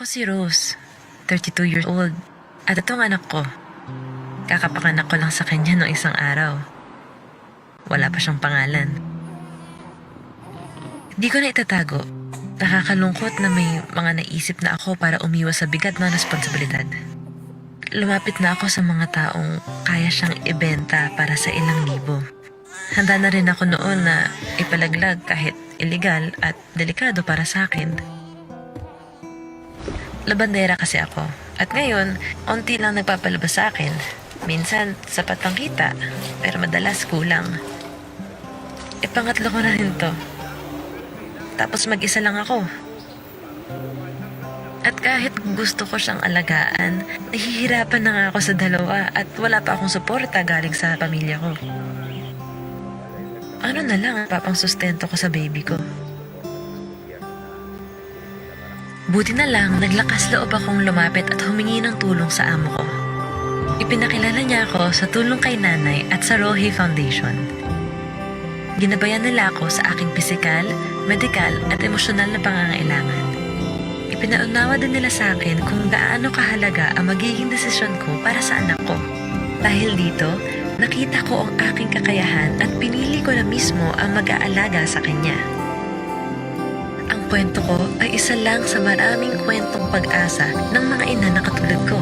Ako si Rose, 32 years old. At itong anak ko. Kakapanganak ko lang sa kanya noong isang araw. Wala pa siyang pangalan. Di ko na itatago. Nakakalungkot na may mga naisip na ako para umiwas sa bigat ng responsibilidad. Lumapit na ako sa mga taong kaya siyang ibenta para sa ilang libo. Handa na rin ako noon na ipalaglag kahit illegal at delikado para sa akin. Labandera kasi ako. At ngayon, onti lang nagpapalabas sa akin. Minsan, sapat ang kita, pero madalas kulang. Pangatlo ko na rin to. Tapos mag-isa lang ako. At kahit gusto ko siyang alagaan, nahihirapan na nga ako sa dalawa at wala pa akong suporta galing sa pamilya ko. Ano na lang ang papang sustento ko sa baby ko? Buti na lang, naglakas loob akong lumapit at humingi ng tulong sa amo ko. Ipinakilala niya ako sa tulong kay nanay at sa Rohe Foundation. Ginabayan nila ako sa aking pisikal, medikal at emosyonal na pangangailangan. Ipinaunawa din nila sa akin kung gaano kahalaga ang magiging desisyon ko para sa anak ko. Dahil dito, nakita ko ang aking kakayahan at pinili ko na mismo ang mag-aalaga sa kanya. Ang kwento ko ay isa lang sa maraming kwentong pag-asa ng mga ina na katulad ko.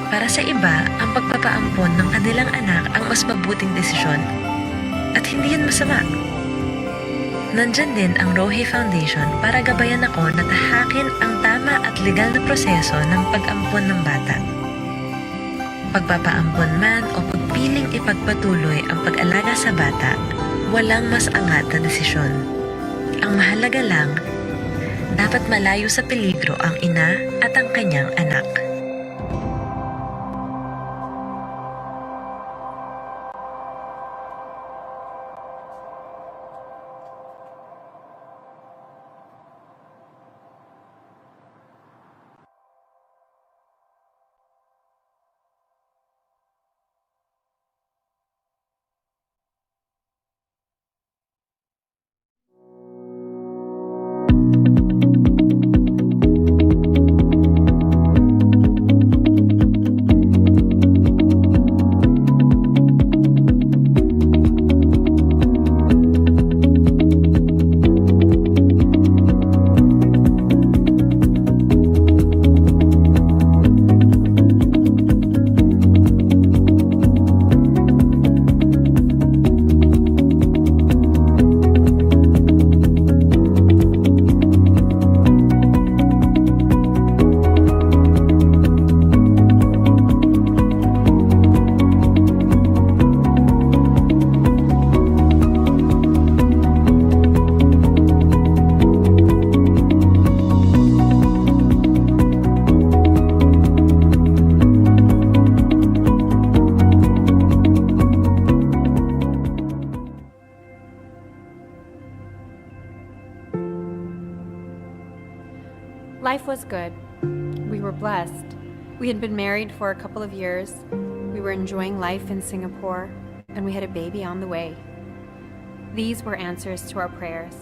Para sa iba, ang pagpapaampon ng kanilang anak ang mas mabuting desisyon. At hindi yan masama. Nandyan din ang Rohe Foundation para gabayan ako na tahakin ang tama at legal na proseso ng pag-ampon ng bata. Pagpapaampon man o pagpiling ipagpatuloy ang pag-alaga sa bata, walang mas angat na desisyon. Ang mahalaga lang, dapat malayo sa peligro ang ina at ang kanyang anak. Life was good. We were blessed. We had been married for a couple of years. We were enjoying life in Singapore, and we had a baby on the way. These were answers to our prayers.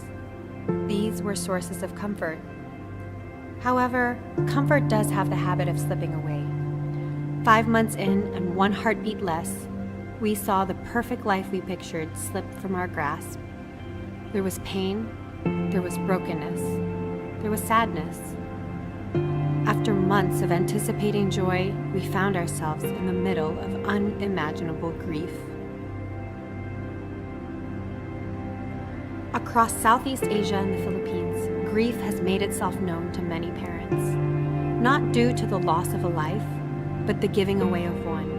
These were sources of comfort. However, comfort does have the habit of slipping away. 5 months in and 1 heartbeat less, we saw the perfect life we pictured slip from our grasp. There was pain, there was brokenness, there was sadness. After months of anticipating joy, we found ourselves in the middle of unimaginable grief. Across Southeast Asia and the Philippines, grief has made itself known to many parents, not due to the loss of a life, but the giving away of one.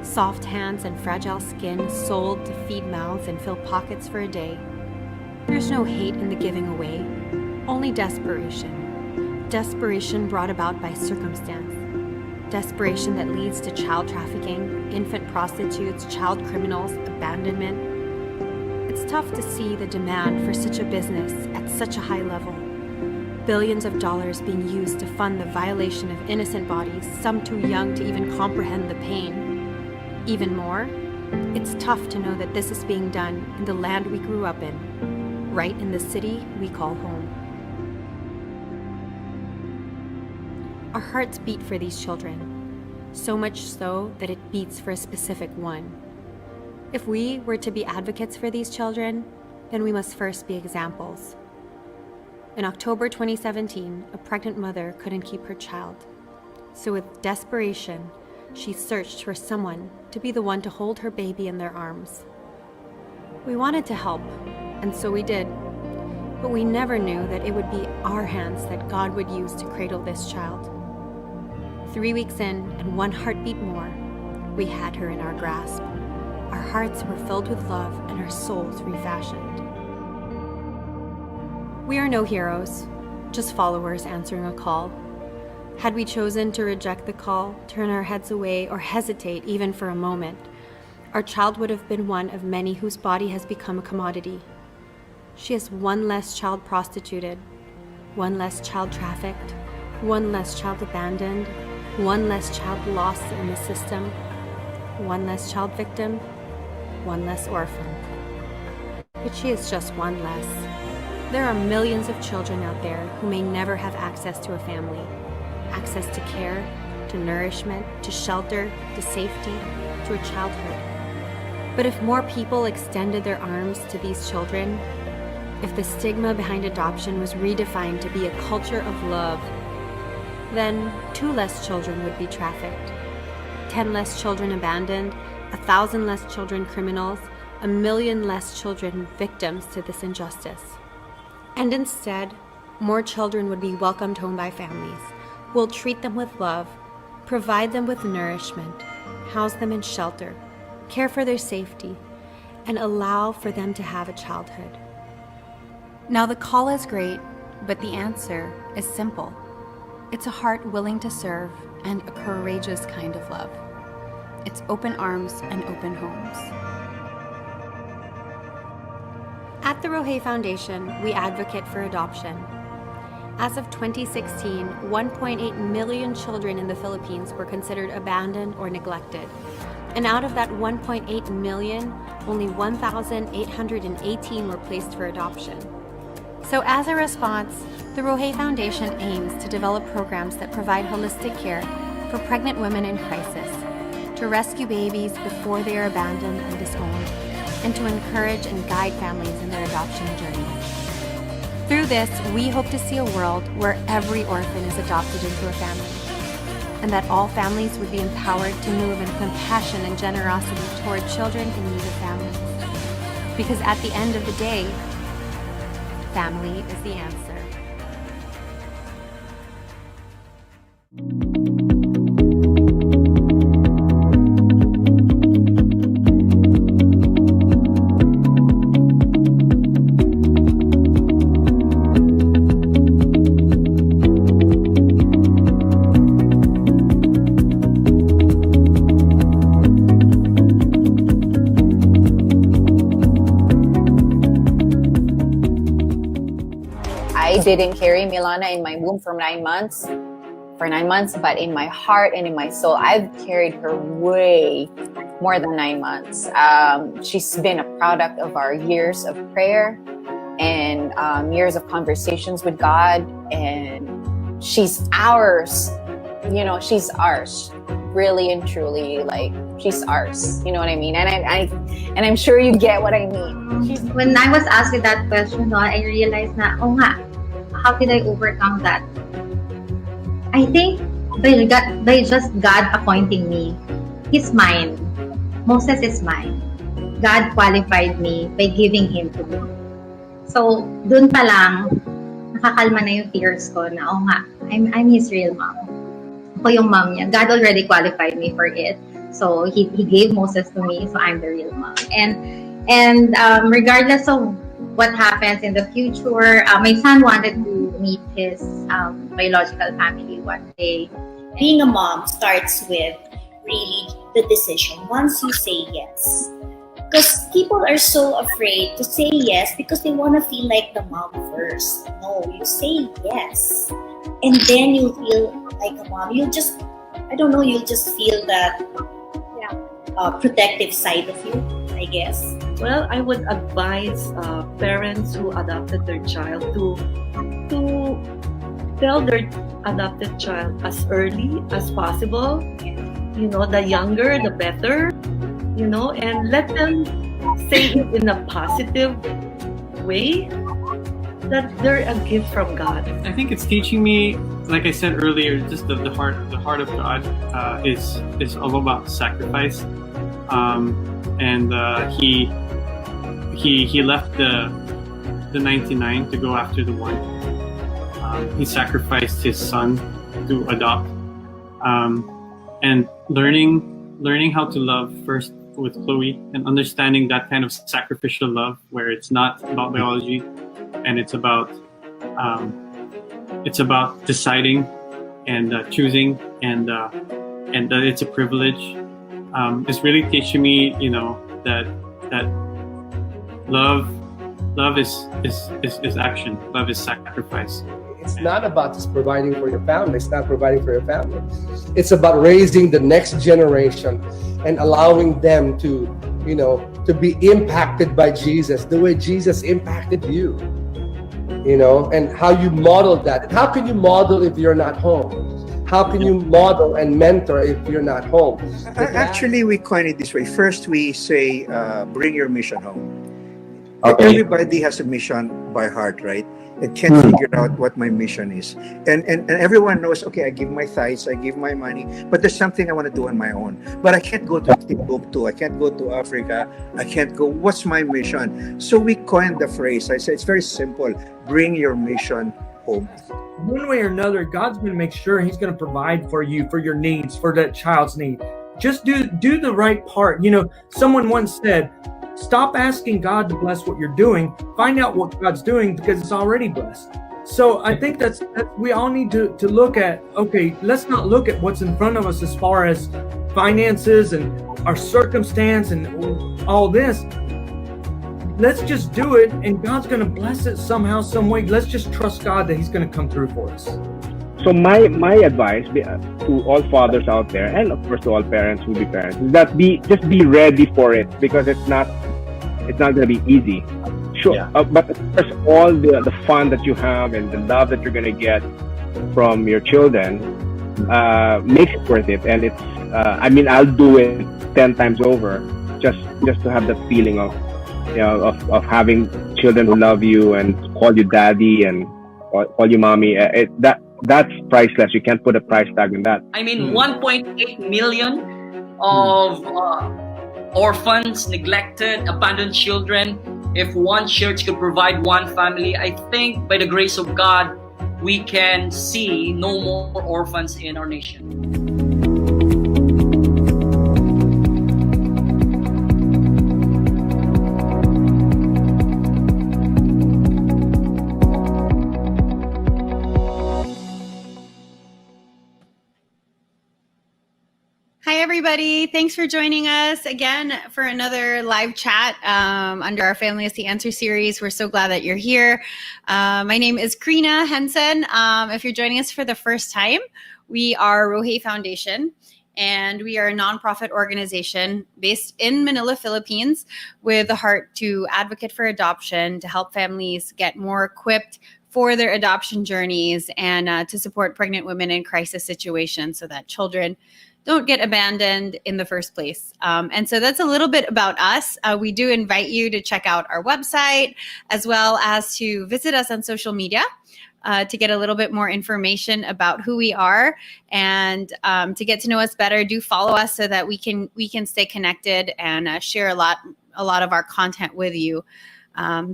Soft hands and fragile skin sold to feed mouths and fill pockets for a day. There's no hate in the giving away, only desperation. Desperation brought about by circumstance. Desperation that leads to child trafficking, infant prostitutes, child criminals, abandonment. It's tough to see the demand for such a business at such a high level. Billions of dollars being used to fund the violation of innocent bodies, some too young to even comprehend the pain. Even more, it's tough to know that this is being done in the land we grew up in, right in the city we call home. Our hearts beat for these children, so much so that it beats for a specific one. If we were to be advocates for these children, then we must first be examples. In October 2017, a pregnant mother couldn't keep her child. So with desperation, she searched for someone to be the one to hold her baby in their arms. We wanted to help, and so we did. But we never knew that it would be our hands that God would use to cradle this child. 3 weeks in, and one heartbeat more, we had her in our grasp. Our hearts were filled with love and our souls refashioned. We are no heroes, just followers answering a call. Had we chosen to reject the call, turn our heads away, or hesitate even for a moment, our child would have been one of many whose body has become a commodity. She is one less child prostituted, one less child trafficked, one less child abandoned, one less child lost in the system, one less child victim, one less orphan. But she is just one less. There are millions of children out there who may never have access to a family, access to care, to nourishment, to shelter, to safety, to a childhood. But if more people extended their arms to these children, if the stigma behind adoption was redefined to be a culture of love, then 2 less children would be trafficked, 10 less children abandoned, 1,000 less children criminals, 1 million less children victims to this injustice. And instead, more children would be welcomed home by families. We'll treat them with love, provide them with nourishment, house them in shelter, care for their safety, and allow for them to have a childhood. Now the call is great, but the answer is simple. It's a heart willing to serve and a courageous kind of love. It's open arms and open homes. At the Rohe Foundation, we advocate for adoption. As of 2016, 1.8 million children in the Philippines were considered abandoned or neglected. And out of that 1.8 million, only 1,818 were placed for adoption. So as a response, the Rohe Foundation aims to develop programs that provide holistic care for pregnant women in crisis, to rescue babies before they are abandoned and disowned, and to encourage and guide families in their adoption journeys. Through this, we hope to see a world where every orphan is adopted into a family, and that all families would be empowered to move in compassion and generosity toward children in need of families. Because at the end of the day, family is the answer. I didn't carry Milana in my womb for 9 months, but in my heart and in my soul, I've carried her way more than 9 months. She's been a product of our years of prayer and years of conversations with God, and she's ours. You know, she's ours, really and truly. Like, she's ours. You know what I mean? And I'm sure you get what I mean. When I was asked that question, no, I realized na, oh nga, how did I overcome that? I think by just God appointing me. He's mine. Moses is mine. God qualified me by giving him to me. So, dun pa lang, nakakalma na yung tears ko na, oh nga, I'm his real mom. Ako yung mom niya. God already qualified me for it. So, he gave Moses to me, so I'm the real mom. And regardless of what happens in the future, my son wanted to meet his biological family one day. Being a mom starts with really the decision once you say yes. Because people are so afraid to say yes because they want to feel like the mom first. No, you say yes. And then you'll feel like a mom. You'll just feel that protective side of you, I guess. Well, I would advise parents who adopted their child to tell their adopted child as early as possible. You know, the younger, the better. You know, and let them say it in a positive way that they're a gift from God. I think it's teaching me, like I said earlier, just the heart of God is all about sacrifice, and he left the 99 to go after the one. He sacrificed his son to adopt, and learning how to love first with Chloe, and understanding that kind of sacrificial love where it's not about biology, and it's about deciding and choosing, and that it's a privilege. It's really teaching me, you know, that love is action. Love is sacrifice. It's not about just providing for your family. It's not providing for your family. It's about raising the next generation and allowing them to, you know, to be impacted by Jesus the way Jesus impacted you. You know, and how you model that. And how can you model if you're not home? How can you model and mentor if you're not home? Actually, we coin it this way. First, we say, bring your mission home. Okay. Everybody has a mission by heart, right? And can't figure out what my mission is. And everyone knows, okay, I give my tithes, I give my money, but there's something I want to do on my own. But I can't go to Timbuktu, I can't go to Africa, I can't go, what's my mission? So we coined the phrase. I said, it's very simple. Bring your mission home. One way or another, God's going to make sure He's going to provide for you, for your needs, for that child's need. Just do the right part. You know, someone once said, stop asking God to bless what you're doing. Find out what God's doing, because it's already blessed. So I think that's we all need to look at, okay, let's not look at what's in front of us as far as finances and our circumstance and all this. Let's just do it, and God's going to bless it somehow, some way. Let's just trust God that He's going to come through for us. So my advice to all fathers out there, and of course to all parents who be parents, is that just be ready for it, because it's not going to be easy. Sure, yeah. But of course, all the fun that you have and the love that you're going to get from your children makes it worth it. And it's I mean, I'll do it 10 times over just to have that feeling of, you know, of having children who love you and call you daddy and call you mommy. That's priceless. You can't put a price tag on that. I mean, 1.8 million of orphans, neglected, abandoned children. If one church could provide one family, I think by the grace of God, we can see no more orphans in our nation. Hi, everybody. Thanks for joining us again for another live chat under our Family is the Answer series. We're so glad that you're here. My name is Karina Henson. If you're joining us for the first time, we are Rohe Foundation, and we are a nonprofit organization based in Manila, Philippines, with a heart to advocate for adoption, to help families get more equipped for their adoption journeys, and to support pregnant women in crisis situations so that children don't get abandoned in the first place. And so that's a little bit about us. We do invite you to check out our website, as well as to visit us on social media to get a little bit more information about who we are, and to get to know us better. Do follow us so that we can stay connected and share a lot of our content with you.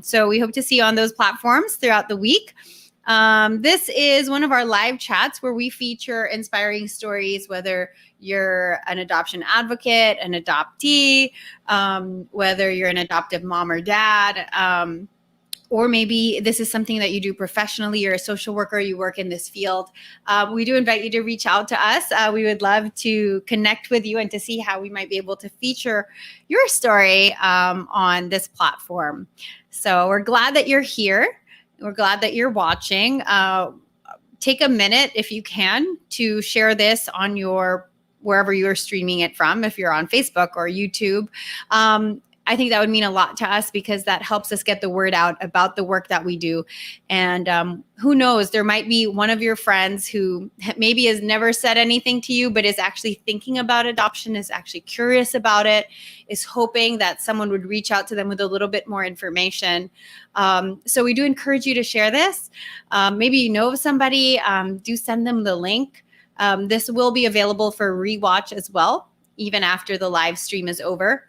So we hope to see you on those platforms throughout the week. This is one of our live chats where we feature inspiring stories, whether you're an adoption advocate, an adoptee, whether you're an adoptive mom or dad, or maybe this is something that you do professionally. You're a social worker, you work in this field. We do invite you to reach out to us. We would love to connect with you and to see how we might be able to feature your story on this platform. So we're glad that you're here. We're glad that you're watching. Take a minute, if you can, to share this on wherever you're streaming it from, if you're on Facebook or YouTube. I think that would mean a lot to us because that helps us get the word out about the work that we do. And who knows, there might be one of your friends who maybe has never said anything to you, but is actually thinking about adoption, is actually curious about it, is hoping that someone would reach out to them with a little bit more information. So we do encourage you to share this. Maybe you know of somebody, do send them the link. This will be available for rewatch as well, even after the live stream is over.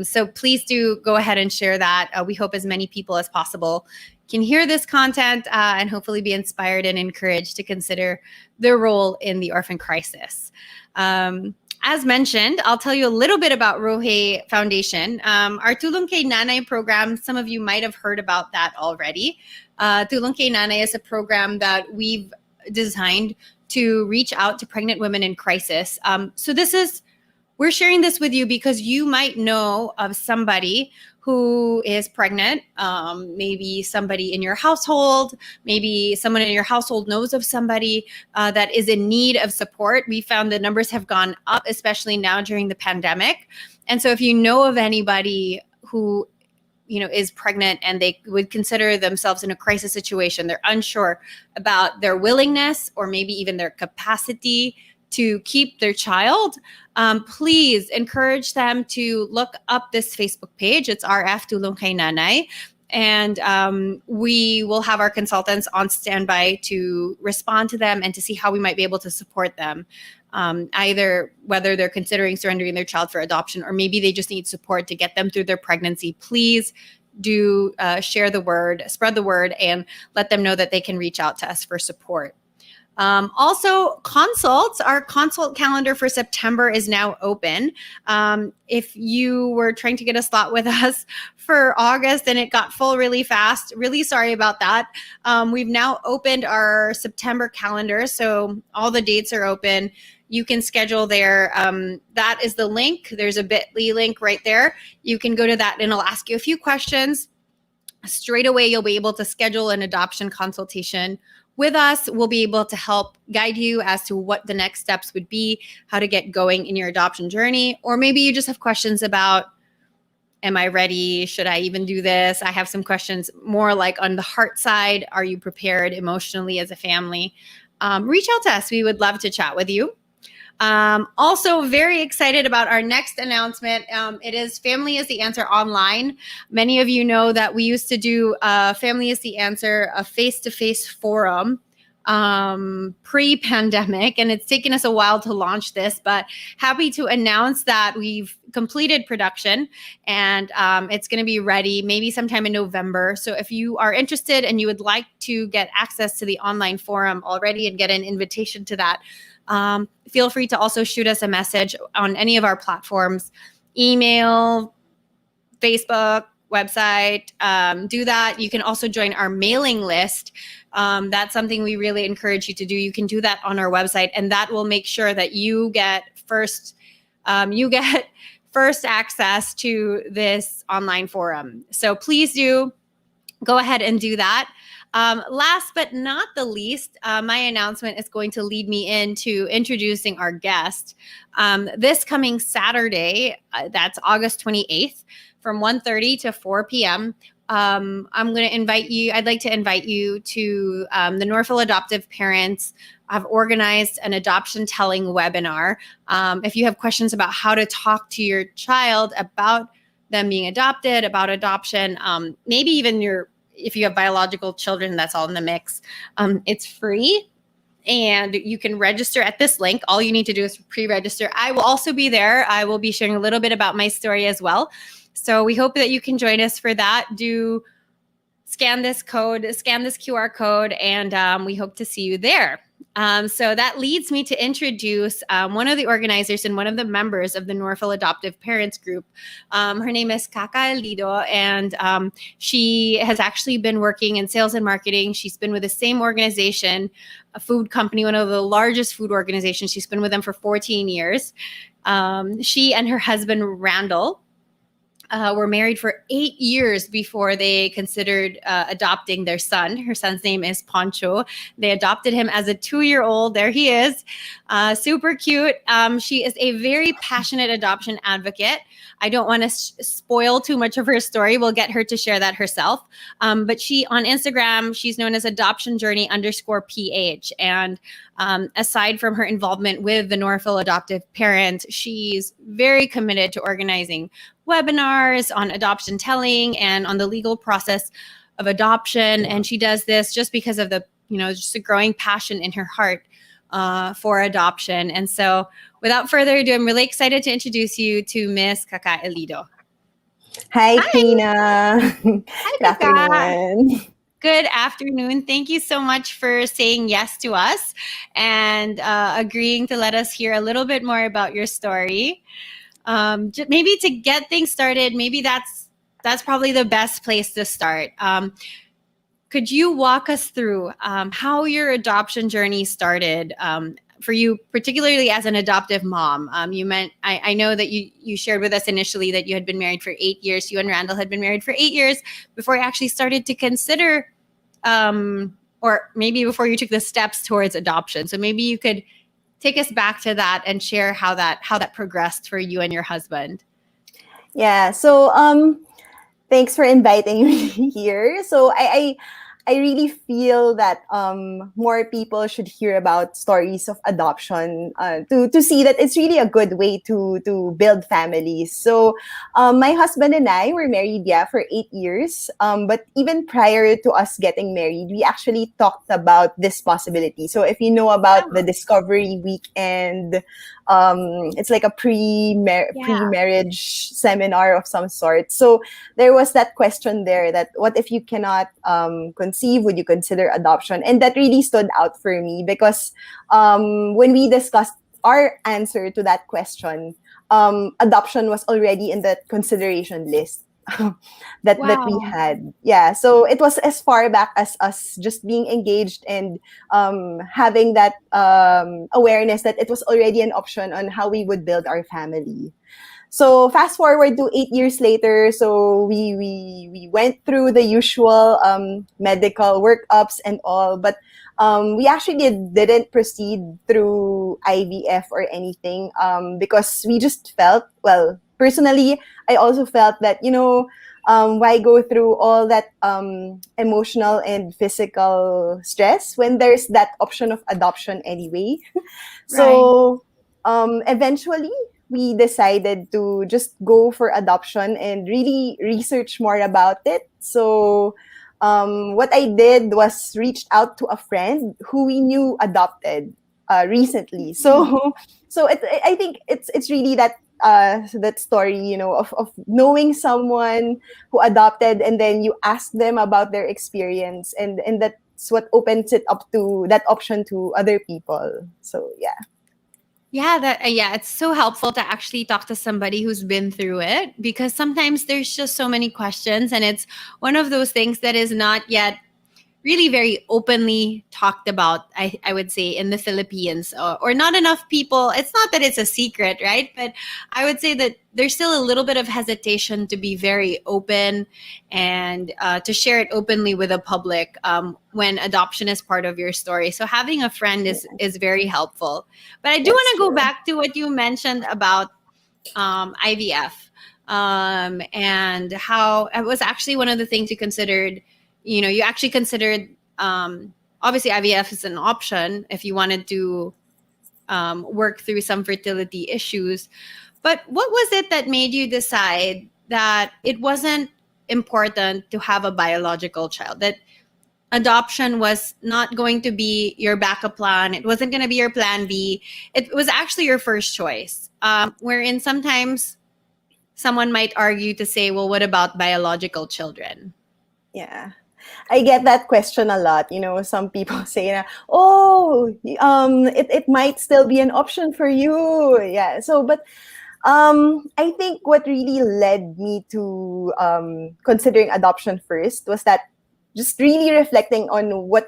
So please do go ahead and share that. We hope as many people as possible can hear this content and hopefully be inspired and encouraged to consider their role in the orphan crisis. As mentioned, I'll tell you a little bit about Rohe Foundation. Our Tulong Kay Nanay program, some of you might have heard about that already. Tulong Kay Nanay is a program that we've designed to reach out to pregnant women in crisis. We're sharing this with you because you might know of somebody who is pregnant, maybe somebody in your household, maybe someone in your household knows of somebody that is in need of support. We found the numbers have gone up, especially now during the pandemic. And so if you know of anybody who is pregnant and they would consider themselves in a crisis situation, they're unsure about their willingness or maybe even their capacity to keep their child, please encourage them to look up this Facebook page. It's RF Tulong Kay Nanay. And we will have our consultants on standby to respond to them and to see how we might be able to support them. Either whether they're considering surrendering their child for adoption or maybe they just need support to get them through their pregnancy. Please do share the word, spread the word, and let them know that they can reach out to us for support. Also, consults, our consult calendar for September is now open. If you were trying to get a slot with us for August and it got full really fast, really sorry about that. We've now opened our September calendar, so all the dates are open. You can schedule there. That is the link. There's a bit.ly link right there. You can go to that and it'll ask you a few questions. Straight away, you'll be able to schedule an adoption consultation with us. We'll be able to help guide you as to what the next steps would be, how to get going in your adoption journey, or maybe you just have questions about, am I ready? Should I even do this? I have some questions more like on the heart side. Are you prepared emotionally as a family? Reach out to us. We would love to chat with you. Also very excited about our next announcement. It is Family is the Answer online. Many of you know that we used to do Family is the Answer, a face-to-face forum pre-pandemic, and it's taken us a while to launch this, but happy to announce that we've completed production and it's going to be ready maybe sometime in November. So if you are interested and you would like to get access to the online forum already and get an invitation to that, feel free to also shoot us a message on any of our platforms, email, Facebook, website, do that. You can also join our mailing list. That's something we really encourage you to do. You can do that on our website, and that will make sure that you get first access to this online forum. So please do go ahead and do that. Last but not the least, my announcement is going to lead me into introducing our guest. This coming Saturday, that's August 28th, from 1:30 to 4 p.m., I'd like to invite you to the Norfil Adoptive parents. I've organized an adoption telling webinar. If you have questions about how to talk to your child about them being adopted, about adoption, maybe even if you have biological children, that's all in the mix. It's free and you can register at this link. All you need to do is pre-register. I will also be there. I will be sharing a little bit about my story as well. So we hope that you can join us for that. Do scan this QR code, and we hope to see you there. So that leads me to introduce one of the organizers and one of the members of the Norfil Adoptive Parents Group. Her name is Kaka Elido, and she has actually been working in sales and marketing. She's been with the same organization, a food company, one of the largest food organizations. She's been with them for 14 years. She and her husband, Randall, were married for 8 years before they considered adopting their son. Her son's name is Poncho. They adopted him as a 2-year-old. There he is, super cute. She is a very passionate adoption advocate. I don't want to spoil too much of her story. We'll get her to share that herself. But she, on Instagram, she's known as adoptionjourney_PH. And aside from her involvement with the Norfil adoptive parent, she's very committed to organizing webinars on adoption telling and on the legal process of adoption. And she does this just because of the, just a growing passion in her heart for adoption. And so without further ado, I'm really excited to introduce you to Miss Kaka Elido. Hi, Hi. Tina. Hi, Good afternoon. Good afternoon. Thank you so much for saying yes to us and agreeing to let us hear a little bit more about your story. Maybe to get things started, maybe that's probably the best place to start. Could you walk us through how your adoption journey started for you, particularly as an adoptive mom? I know that you shared with us initially that you had been married for 8 years. You and Randall had been married for 8 years before you actually started to consider, or maybe before you took the steps towards adoption. So maybe you could take us back to that and share how that progressed for you and your husband. Yeah. So thanks for inviting me here. So I really feel that more people should hear about stories of adoption to see that it's really a good way to build families. So my husband and I were married, for 8 years. But even prior to us getting married, we actually talked about this possibility. So if you know about the Discovery Weekend, it's like a pre-marriage seminar of some sort. So there was that question there that what if you cannot conceive, would you consider adoption? And that really stood out for me because when we discussed our answer to that question, adoption was already in the consideration list that we had. Yeah, so it was as far back as us just being engaged and having that awareness that it was already an option on how we would build our family. So fast forward to 8 years later, so we went through the usual medical workups and all, but we actually didn't proceed through IVF or anything because we just felt, well, personally, I also felt that, why go through all that emotional and physical stress when there's that option of adoption anyway. So eventually, we decided to just go for adoption and really research more about it. So what I did was reached out to a friend who we knew adopted recently. So I think it's really that story, of knowing someone who adopted and then you ask them about their experience and that's what opens it up to that option to other people. So yeah. Yeah, it's so helpful to actually talk to somebody who's been through it because sometimes there's just so many questions and it's one of those things that is not yet really very openly talked about, I would say, in the Philippines, or not enough people. It's not that it's a secret, right? But I would say that there's still a little bit of hesitation to be very open and to share it openly with the public when adoption is part of your story. So having a friend is very helpful. But I do want to go back to what you mentioned about IVF and how it was actually one of the things you considered. You actually considered, obviously IVF is an option if you wanted to work through some fertility issues. But what was it that made you decide that it wasn't important to have a biological child, that adoption was not going to be your backup plan, it wasn't going to be your plan B, it was actually your first choice, wherein sometimes someone might argue to say, well, what about biological children? Yeah. I get that question a lot. Some people say, it might still be an option for you. Yeah. So, but I think what really led me to considering adoption first was that just really reflecting on what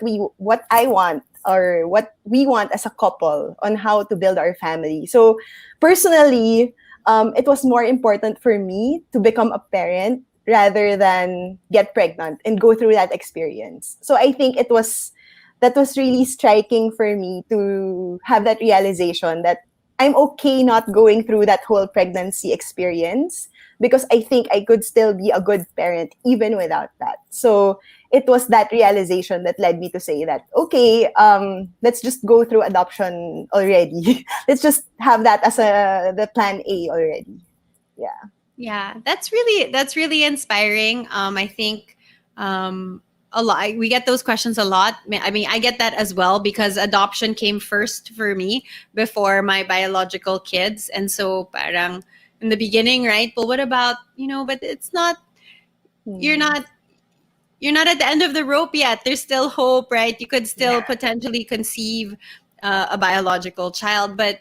I want or what we want as a couple on how to build our family. So personally, it was more important for me to become a parent rather than get pregnant and go through that experience. So I think that was really striking for me to have that realization that I'm okay not going through that whole pregnancy experience, because I think I could still be a good parent even without that. So it was that realization that led me to say that, okay, let's just go through adoption already. Let's just have that as the plan A already. Yeah. Yeah, that's really inspiring. I think a lot we get those questions a lot. I mean, I get that as well because adoption came first for me before my biological kids, and so parang in the beginning, right? But what about, but it's not, you're not at the end of the rope yet. There's still hope, right? You could still potentially conceive a biological child, but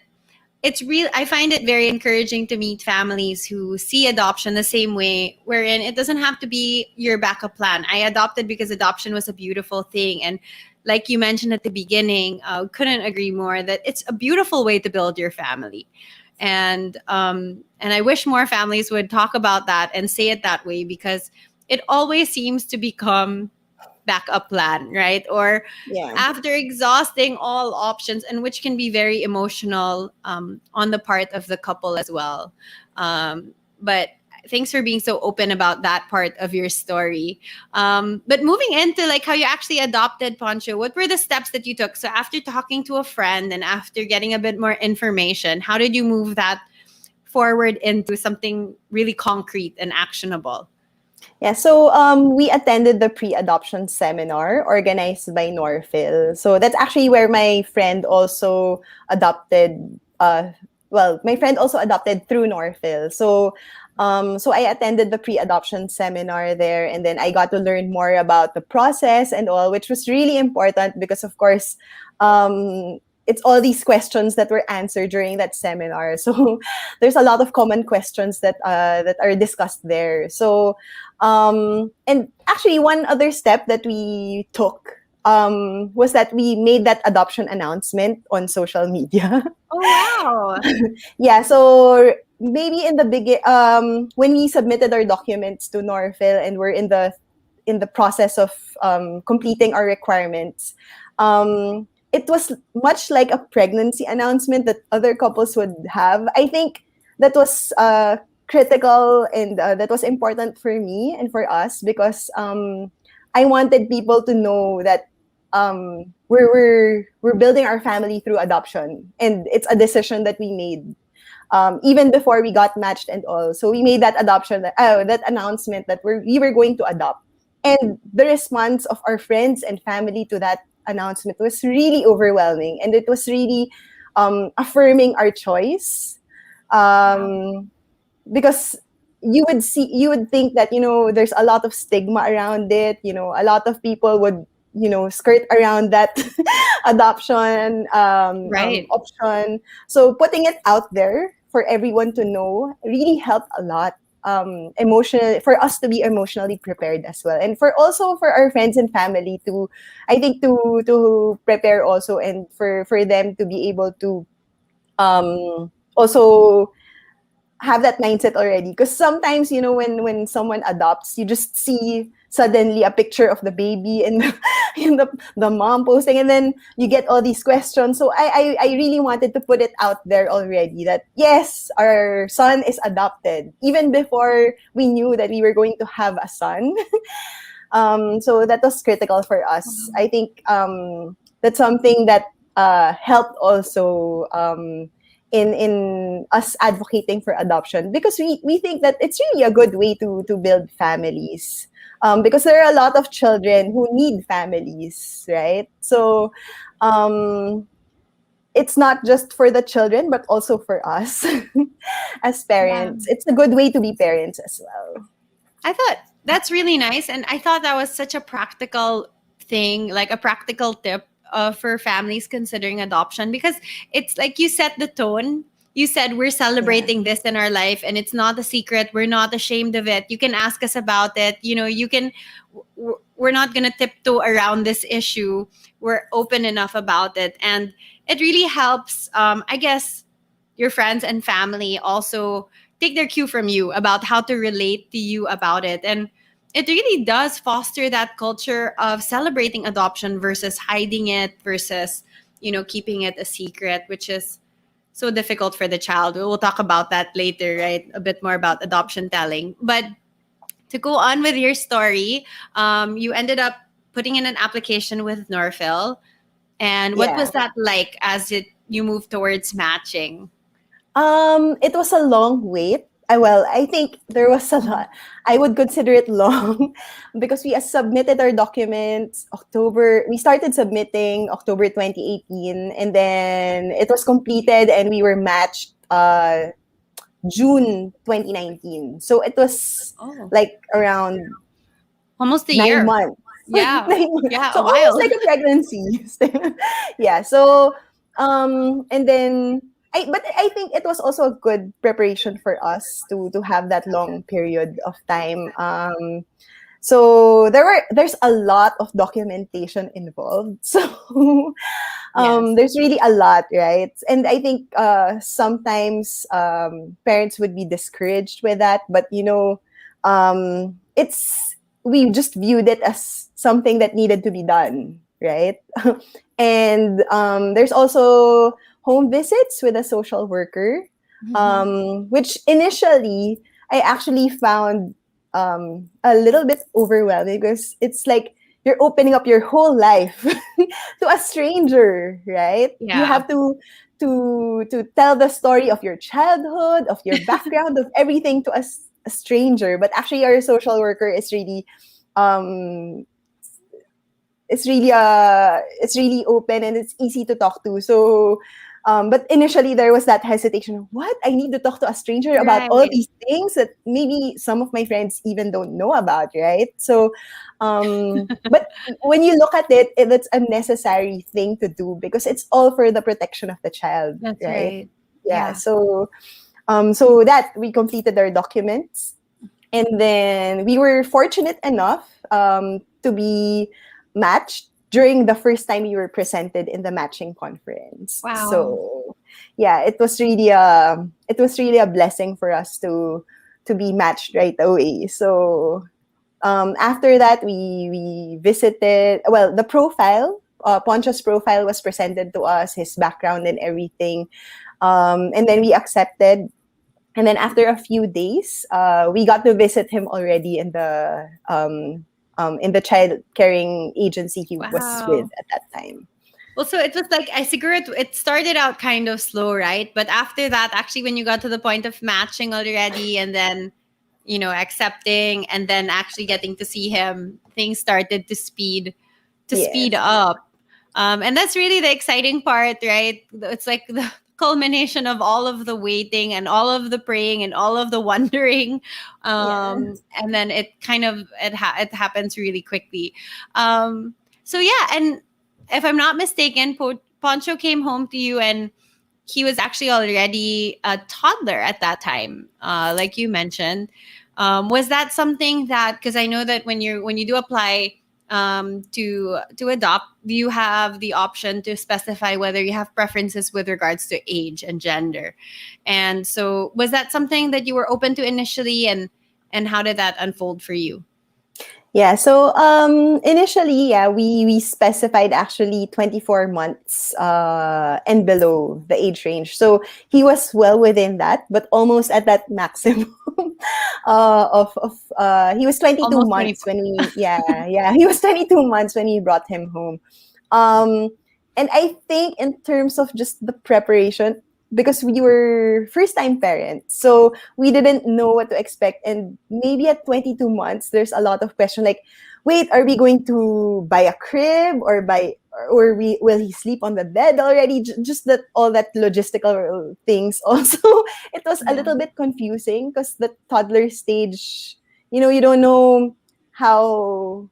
it's real. I find it very encouraging to meet families who see adoption the same way, wherein it doesn't have to be your backup plan. I adopted because adoption was a beautiful thing, and like you mentioned at the beginning, couldn't agree more that it's a beautiful way to build your family. And I wish more families would talk about that and say it that way, because it always seems to become backup plan, right? Or Yeah. after exhausting all options, and which can be very emotional on the part of the couple as well. But thanks for being so open about that part of your story. But moving into like how you actually adopted, Poncho, what were the steps that you took? So after talking to a friend and after getting a bit more information, how did you move that forward into something really concrete and actionable? Yeah, so we attended the pre-adoption seminar organized by Norfil. So that's actually where my friend also adopted. My friend also adopted through Norfil. So I attended the pre-adoption seminar there, and then I got to learn more about the process and all, which was really important because, of course, it's all these questions that were answered during that seminar. So there's a lot of common questions that are discussed there. So and actually, one other step that we took was that we made that adoption announcement on social media. Oh, wow. Yeah, so maybe in the when we submitted our documents to Norfil and we're in the process of completing our requirements, it was much like a pregnancy announcement that other couples would have. I think that was critical, and that was important for me and for us, because I wanted people to know that we're building our family through adoption, and it's a decision that we made even before we got matched and all. So we made that that announcement that we were going to adopt, and the response of our friends and family to that announcement was really overwhelming, and it was really affirming our choice. Because you would think that there's a lot of stigma around it. A lot of people would skirt around that adoption Right. option. So putting it out there for everyone to know really helped a lot, emotional, for us to be emotionally prepared as well, and for our friends and family to, I think, to prepare also, and for them to be able to also have that mindset already. Because sometimes, when someone adopts, you just see suddenly a picture of the baby and the mom posting, and then you get all these questions. So I really wanted to put it out there already that yes, our son is adopted, even before we knew that we were going to have a son. So that was critical for us. I think that's something that helped also in us advocating for adoption, because we think that it's really a good way to build families, because there are a lot of children who need families, right? So it's not just for the children but also for us as parents. It's a good way to be parents as well. I thought that's really nice. And I thought that was such a practical thing, like a practical tip for families considering adoption, because it's like you set the tone. You said we're celebrating this in our life, and it's not a secret. We're not ashamed of it. You can ask us about it. We're not going to tiptoe around this issue. We're open enough about it. And it really helps, I guess, your friends and family also take their cue from you about how to relate to you about it. And it really does foster that culture of celebrating adoption versus hiding it versus, keeping it a secret, which is so difficult for the child. We'll talk about that later, right? A bit more about adoption telling. But to go on with your story, you ended up putting in an application with Norfil. And what Yeah. was that like as you moved towards matching? It was a long wait. I think there was a lot. I would consider it long because we submitted our documents October. We started submitting October 2018, and then it was completed, and we were matched June 2019. So it was Oh, like around almost a 9 year. months. Yeah. 9 months. Yeah, So a while. almost like a pregnancy. Yeah. So and then but I think it was also a good preparation for us to have that long period of time. So there's a lot of documentation involved. So Yes. there's really a lot, right? And I think sometimes parents would be discouraged with that, but it's we just viewed it as something that needed to be done, right? And there's also home visits with a social worker, which initially I actually found a little bit overwhelming because it's like you're opening up your whole life to a stranger, right? You Yeah. have to tell the story of your childhood, of your background, of everything to a stranger. But actually, our social worker is really um, it's really open and it's easy to talk to. So but initially there was that hesitation. What? I need to talk to a stranger about all Right. these things that maybe some of my friends even don't know about, right? So but when you look at it, it's a necessary thing to do because it's all for the protection of the child, That's right? right. Yeah. Yeah. So that we completed our documents, and then we were fortunate enough to be matched during the first time we were presented in the matching conference. Wow. So yeah, it was really a blessing for us to be matched right away. So after that, we visited. Well, the profile, Poncho's profile was presented to us, his background and everything, and then we accepted. And then after a few days, we got to visit him already in the child caring agency he was with Wow. at that time. Well, so it was like I cigarette. It started out kind of slow, right? But after that, actually, when you got to the point of matching already, and then accepting, and then actually getting to see him, things started to Yes. speed up. And that's really the exciting part, right? It's like the culmination of all of the waiting and all of the praying and all of the wondering, Yeah. and then it kind of it happens really quickly. So yeah, and if I'm not mistaken, Poncho came home to you, and he was actually already a toddler at that time, like you mentioned. Was that something that, because I know that when you do apply to adopt, you have the option to specify whether you have preferences with regards to age and gender, and so was that something that you were open to initially, and how did that unfold for you? Yeah, so initially, yeah, we specified actually 24 months and below the age range. So he was well within that, but almost at that maximum he was 22 Almost months 24. when he was 22 months when we brought him home. Um and I think in terms of just the preparation, because we were first time parents, so we didn't know what to expect. And maybe at 22 months there's a lot of question like, wait, are we going to buy a crib or we will he sleep on the bed already? Just that, all that logistical things also. It was a little bit confusing because the toddler stage, you don't know how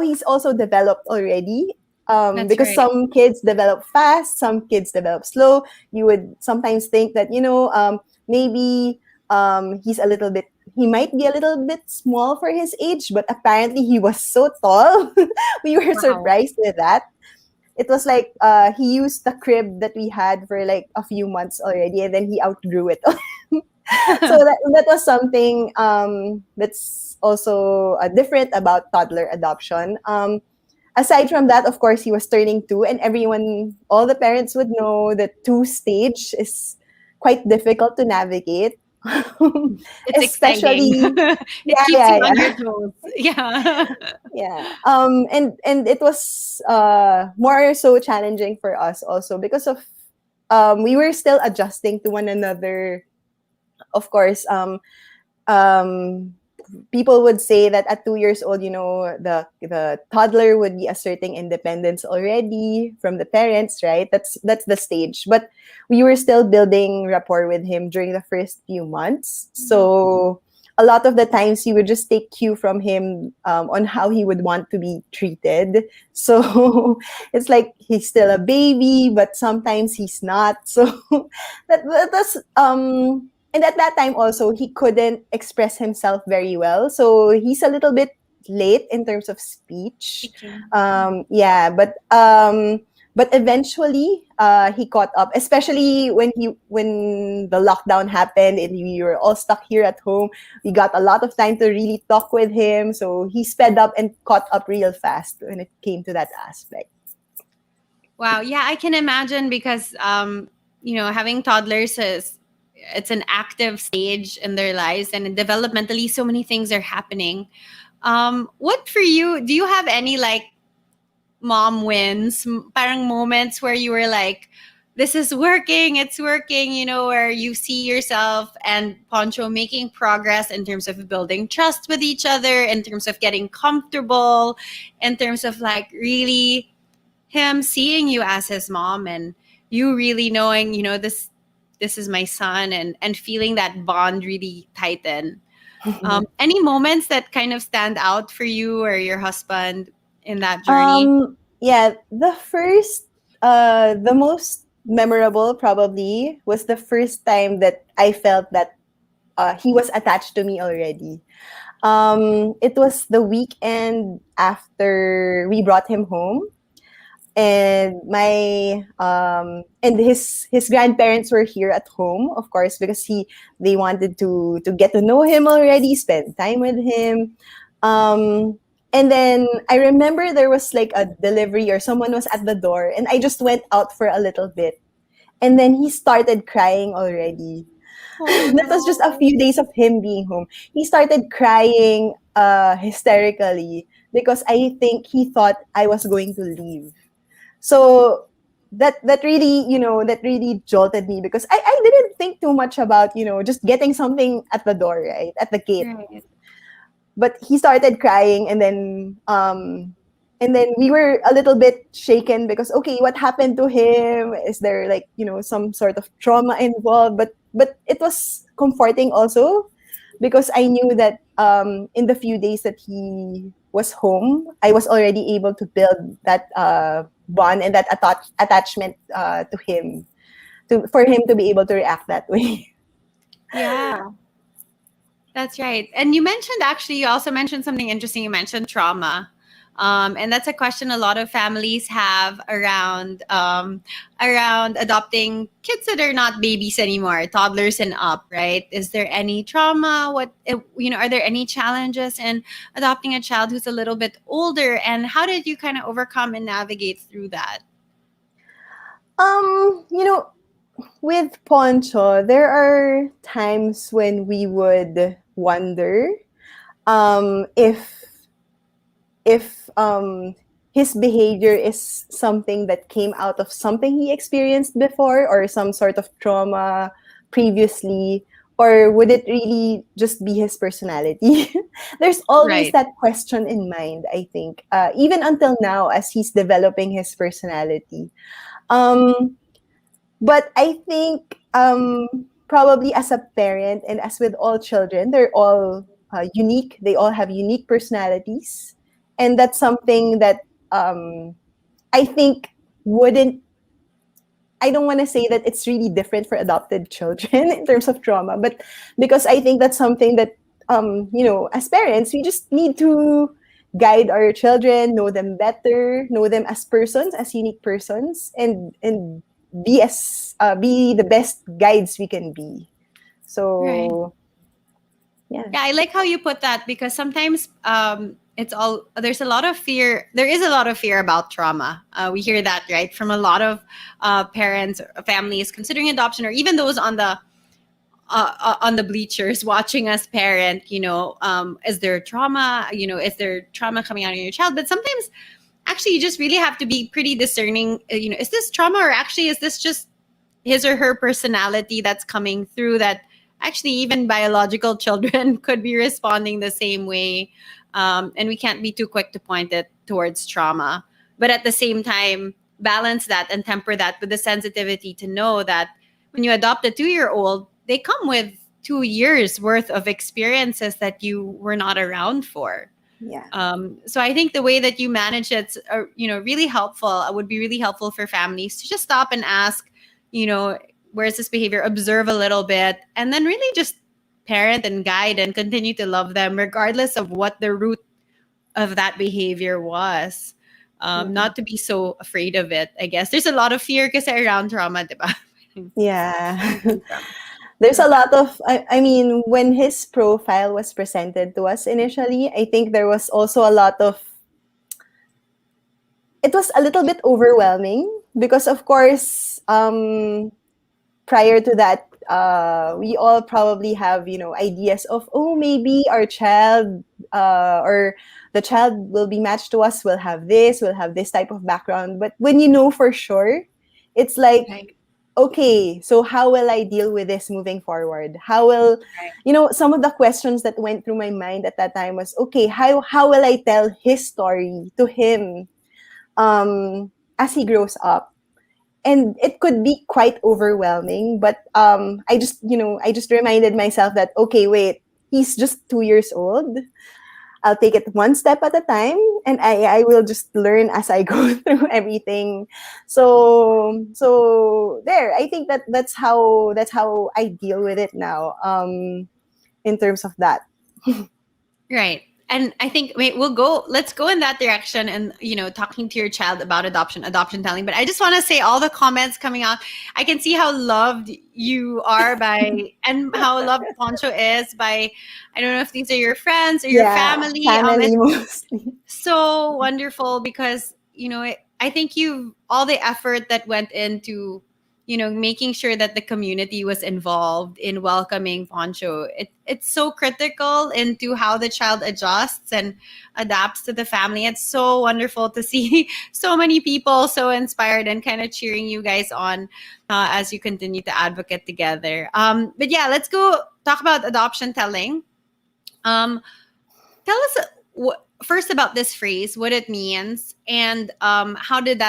he's also developed already, That's because right. some kids develop fast, some kids develop slow. You would sometimes think that maybe he might be a little bit small for his age, but apparently he was so tall. We were Wow. surprised with that. it was like he used the crib that we had for like a few months already, and then he outgrew it. So that was something that's also different about toddler adoption. Aside from that, of course, he was turning 2, and all the parents would know that 2 stage is quite difficult to navigate. It's Especially, exciting. It yeah, keeps yeah, you on yeah. your toes. Yeah. Yeah. And it was more so challenging for us also because of we were still adjusting to one another. Of course, um people would say that at 2 years old, the toddler would be asserting independence already from the parents, right? That's the stage. But we were still building rapport with him during the first few months. So a lot of the times he would just take cue from him on how he would want to be treated. So it's like he's still a baby, but sometimes he's not. So that's and at that time also he couldn't express himself very well, so he's a little bit late in terms of speech. Yeah, but eventually he caught up, especially when the lockdown happened and we were all stuck here at home. We got a lot of time to really talk with him, so he sped up and caught up real fast when it came to that aspect. Wow. Yeah, I can imagine because having toddlers it's an active stage in their lives, and developmentally so many things are happening. What for you? Do you have any like mom wins, parang moments where you were like, this is working, it's working, where you see yourself and Poncho making progress in terms of building trust with each other, in terms of getting comfortable, in terms of like really him seeing you as his mom and you really knowing, this is my son, and feeling that bond really tighten. Any moments that kind of stand out for you or your husband in that journey? Yeah, the most memorable probably was the first time that I felt that he was attached to me already. It was the weekend after we brought him home, and his grandparents were here at home, of course, because they wanted to get to know him already, spend time with him. And then I remember there was like a delivery or someone was at the door, and I just went out for a little bit, and then he started crying already. That was just a few days of him being home. He started crying hysterically because I think he thought I was going to leave. So that really jolted me because I didn't think too much about just getting something at the door, right, at the gate. Right. But he started crying, and then we were a little bit shaken because, okay, what happened to him? Is there like some sort of trauma involved? But it was comforting also because I knew that in the few days that he was home, I was already able to build that bond and that attachment to him, for him to be able to react that way. Yeah, that's right. And you also mentioned something interesting. You mentioned trauma. And that's a question a lot of families have around adopting kids that are not babies anymore, toddlers and up, right? Is there any trauma? Are there any challenges in adopting a child who's a little bit older? And how did you kind of overcome and navigate through that? With Poncho, there are times when we would wonder if his behavior is something that came out of something he experienced before or some sort of trauma previously, or would it really just be his personality? There's always Right. that question in mind, I think, even until now as he's developing his personality. But I think probably as a parent and as with all children, they're all unique. They all have unique personalities. And that's something that I think wouldn't, I don't want to say that it's really different for adopted children in terms of trauma, but because I think that's something that, as parents, we just need to guide our children, know them better, know them as persons, as unique persons, and be the best guides we can be. So yeah. Yeah, I like how you put that, because sometimes it's all there's a lot of fear. There is a lot of fear about trauma. We hear that, right, from a lot of parents, or families considering adoption, or even those on the bleachers watching us parent. Is there trauma? Is there trauma coming out in your child? But sometimes, actually, you just really have to be pretty discerning. Is this trauma, or actually is this just his or her personality that's coming through, that actually even biological children could be responding the same way, and we can't be too quick to point it towards trauma, but at the same time balance that and temper that with the sensitivity to know that when you adopt a 2-year-old, they come with 2 years worth of experiences that you were not around for. Yeah. So I think the way that you manage it's really helpful. It would be really helpful for families to just stop and ask, where's this behavior, observe a little bit, and then really just parent and guide and continue to love them regardless of what the root of that behavior was. Not to be so afraid of it, I guess. There's a lot of fear kasi around trauma, diba? Yeah. There's a lot of, I mean, when his profile was presented to us initially, I think there was also a lot of, it was a little bit overwhelming because, of course, prior to that, we all probably have, ideas of, oh, maybe our child or the child will be matched to us, will have this type of background. But when you know for sure, it's like, okay, so how will I deal with this moving forward? How will, some of the questions that went through my mind at that time was, okay, how will I tell his story to him as he grows up? And it could be quite overwhelming, but I just reminded myself that, okay, wait, he's just 2 years old. I'll take it one step at a time, and I will just learn as I go through everything. So there, I think that's how I deal with it now. In terms of that. Right. And I think let's go in that direction and, talking to your child about adoption telling. But I just want to say all the comments coming out, I can see how loved you are and how loved Poncho is by, I don't know if these are your friends or your family. Family mostly. So wonderful because, I think all the effort that went into, making sure that the community was involved in welcoming Poncho. It's so critical into how the child adjusts and adapts to the family. It's so wonderful to see so many people so inspired and kind of cheering you guys on as you continue to advocate together. But yeah, let's go talk about adoption telling. Tell us first about this phrase, what it means, and how did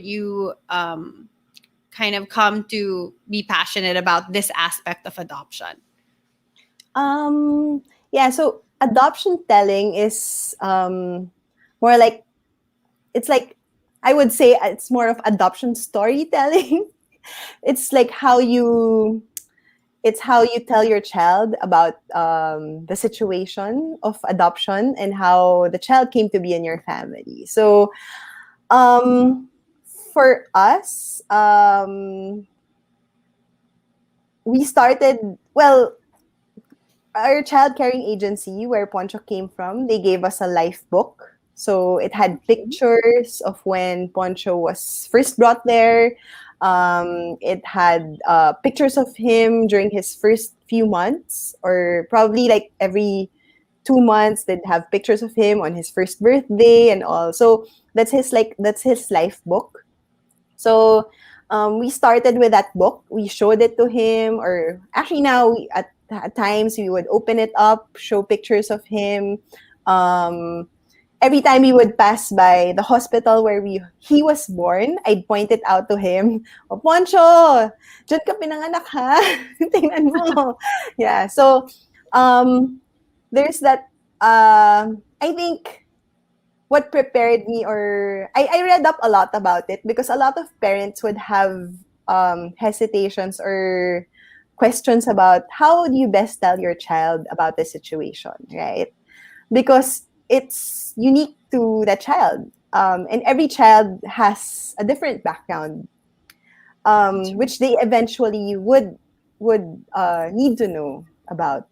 you kind of come to be passionate about this aspect of adoption? Yeah, so adoption telling is more like, it's like, I would say it's more of adoption storytelling. It's like how you tell your child about the situation of adoption and how the child came to be in your family. So for us, we started, our child caring agency where Poncho came from, they gave us a life book. So it had pictures of when Poncho was first brought there. It had pictures of him during his first few months, or probably like every 2 months they'd have pictures of him on his first birthday and all. So that's his life book. So we started with that book. We showed it to him, or actually now at times we would open it up, show pictures of him. Every time we would pass by the hospital where he was born, I'd point it out to him. Oh, Poncho, dyan ka pinanganak ha? Tingnan mo. Yeah, so there's that. I think what prepared me, or I read up a lot about it because a lot of parents would have hesitations or questions about how do you best tell your child about the situation, right? Because it's unique to that child. And every child has a different background, which they eventually would need to know about.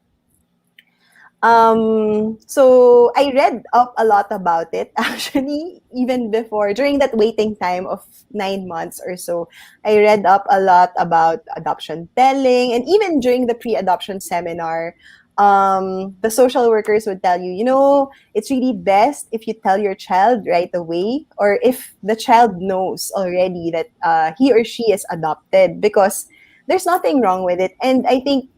So I read up a lot about it actually, even before, during that waiting time of 9 months or so. I read up a lot about adoption telling, and even during the pre-adoption seminar, the social workers would tell you, it's really best if you tell your child right away, or if the child knows already that he or she is adopted, because there's nothing wrong with it. And I think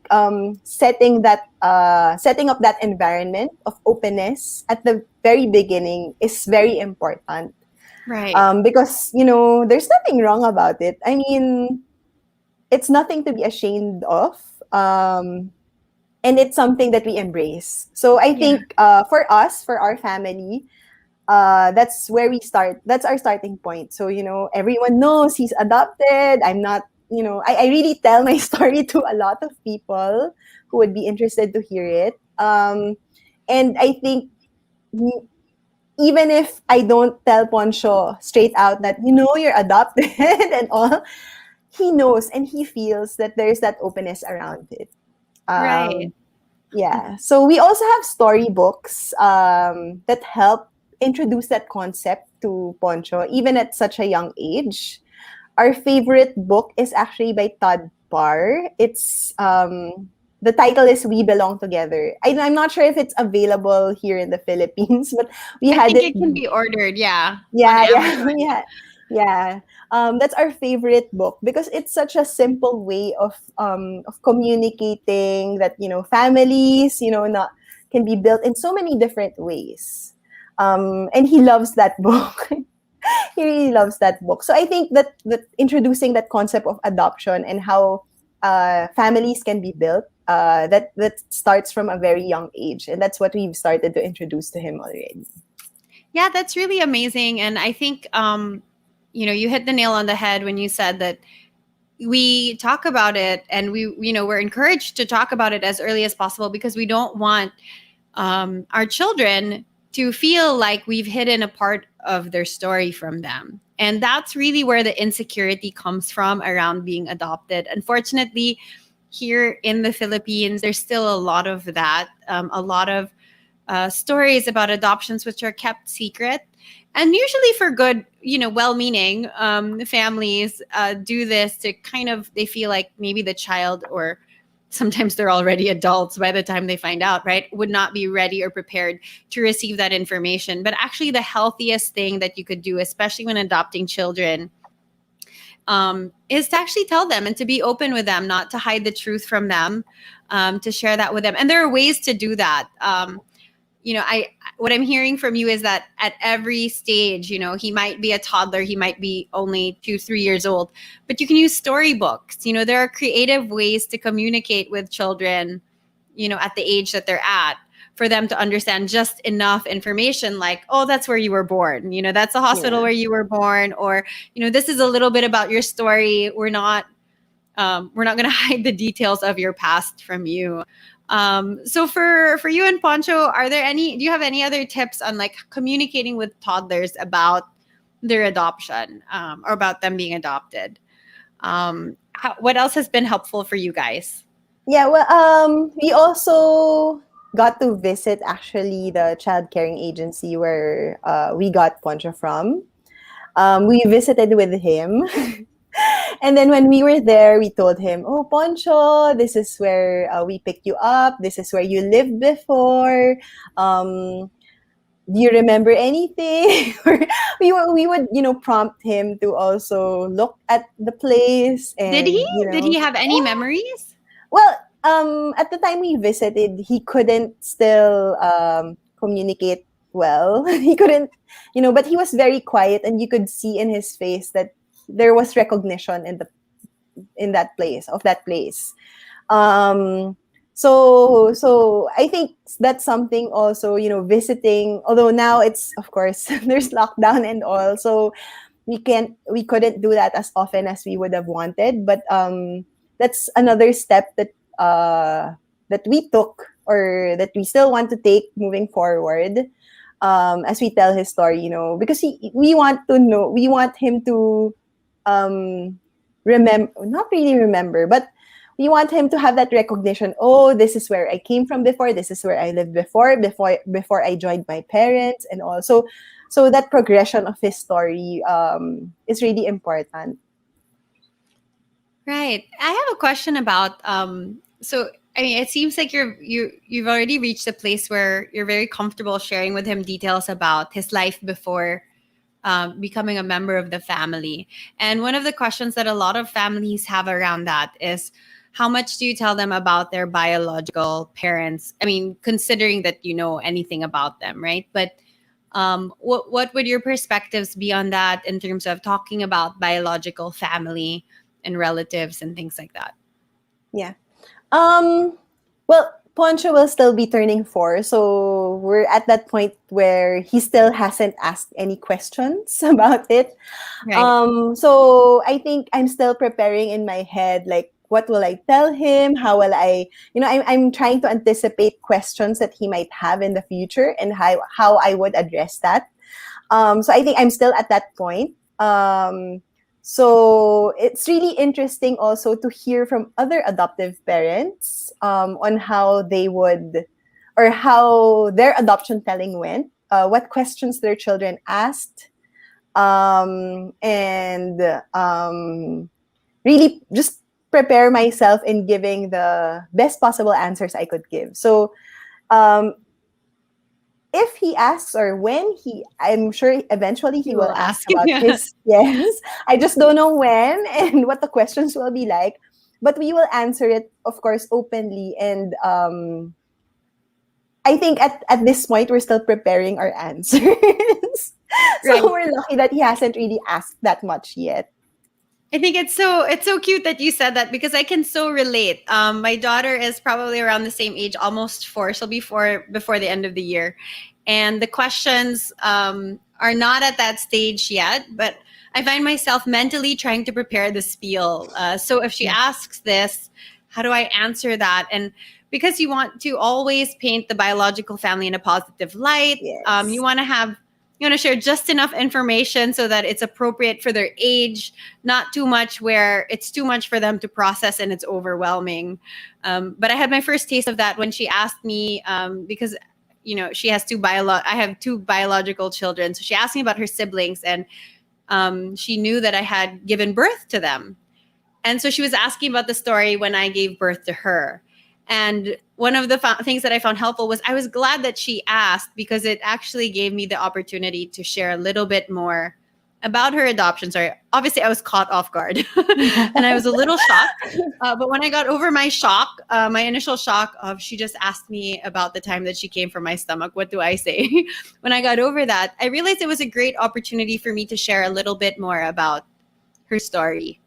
setting up that environment of openness at the very beginning is very important. Right. Because there's nothing wrong about it. I mean, it's nothing to be ashamed of, and it's something that we embrace. So I think for us, for our family, that's where we start. That's our starting point. So everyone knows he's adopted. I'm not. I really tell my story to a lot of people who would be interested to hear it. And I think even if I don't tell Poncho straight out that you're adopted and all, he knows and he feels that there's that openness around it. Right. Yeah. So we also have storybooks that help introduce that concept to Poncho, even at such a young age. Our favorite book is actually by Todd Parr. It's the title is "We Belong Together." I'm not sure if it's available here in the Philippines, but we I had think it. it can be ordered, on Yeah, Amazon. yeah. That's our favorite book because it's such a simple way of communicating that families not can be built in so many different ways. And he loves that book. He really loves that book. So I think that introducing that concept of adoption and how families can be built, that starts from a very young age, and that's what we've started to introduce to him already. Yeah, that's really amazing. And I think, you hit the nail on the head when you said that we talk about it, and we're encouraged to talk about it as early as possible, because we don't want our children to feel like we've hidden a part of their story from them. And that's really where the insecurity comes from around being adopted. Unfortunately, here in the Philippines, there's still a lot of that, a lot of stories about adoptions which are kept secret, and usually for good, well-meaning families do this to kind of, they feel like maybe the child, or sometimes they're already adults by the time they find out, right, would not be ready or prepared to receive that information. But actually, the healthiest thing that you could do, especially when adopting children, is to actually tell them and to be open with them, not to hide the truth from them, to share that with them. And there are ways to do that. What I'm hearing from you is that at every stage, he might be a toddler, he might be only 2-3 years old, but you can use storybooks. There are creative ways to communicate with children, at the age that they're at, for them to understand just enough information, like, oh, that's where you were born. That's a hospital where you were born, or, this is a little bit about your story. We're not going to hide the details of your past from you. So for you and Poncho, do you have any other tips on like communicating with toddlers about their adoption, or about them being adopted? What else has been helpful for you guys? Yeah, well, we also got to visit actually the child caring agency where we got Poncho from. We visited with him. And then when we were there, we told him, "Oh, Poncho, this is where we picked you up. This is where you lived before. Do you remember anything?" we would prompt him to also look at the place. And Did he have any memories? Well, at the time we visited, he couldn't still communicate well. He couldn't, but he was very quiet, and you could see in his face that there was recognition in that place. So I think that's something also, visiting, although now it's, of course, there's lockdown and all, so we couldn't do that as often as we would have wanted, but that's another step that we took, or that we still want to take moving forward. as we tell his story, because we want him to remember, not really remember, but we want him to have that recognition. Oh, this is where I came from before. This is where I lived before I joined my parents, and also, so that progression of his story is really important. Right. I have a question about so I mean it seems like you've already reached a place where you're very comfortable sharing with him details about his life before becoming a member of the family. And one of the questions that a lot of families have around that is, how much do you tell them about their biological parents? I mean, considering that you know anything about them, right? But what would your perspectives be on that in terms of talking about biological family and relatives and things like that? Yeah. Well, Poncho will still be turning 4, so we're at that point where he still hasn't asked any questions about it. Right. So I think I'm still preparing in my head, like, what will I tell him? How will I, I'm trying to anticipate questions that he might have in the future and how I would address that. So I think I'm still at that point. So it's really interesting also to hear from other adoptive parents on how they would, or how their adoption telling went, what questions their children asked, and really just prepare myself in giving the best possible answers I could give. So if he asks, or I'm sure eventually he will ask about his, yes, I just don't know when and what the questions will be like, but we will answer it, of course, openly. And I think at this point we're still preparing our answers. So Right. we're lucky that he hasn't really asked that much yet. I think it's so cute that you said that, because I can so relate. My daughter is probably around the same age, almost 4. She'll be 4 before the end of the year, and the questions are not at that stage yet. But I find myself mentally trying to prepare the spiel. So if she asks this, how do I answer that? And because you want to always paint the biological family in a positive light, Yes. you want to share just enough information so that it's appropriate for their age, not too much where it's too much for them to process and it's overwhelming. But I had my first taste of that when she asked me, because she has I have 2 biological children, so she asked me about her siblings, and she knew that I had given birth to them, and so she was asking about the story when I gave birth to her. And one of the things that I found helpful was, I was glad that she asked, because it actually gave me the opportunity to share a little bit more about her adoption story. Obviously, I was caught off guard and I was a little shocked. But when I got over my shock, my initial shock of she just asked me about the time that she came from my stomach, what do I say? When I got over that, I realized it was a great opportunity for me to share a little bit more about her story.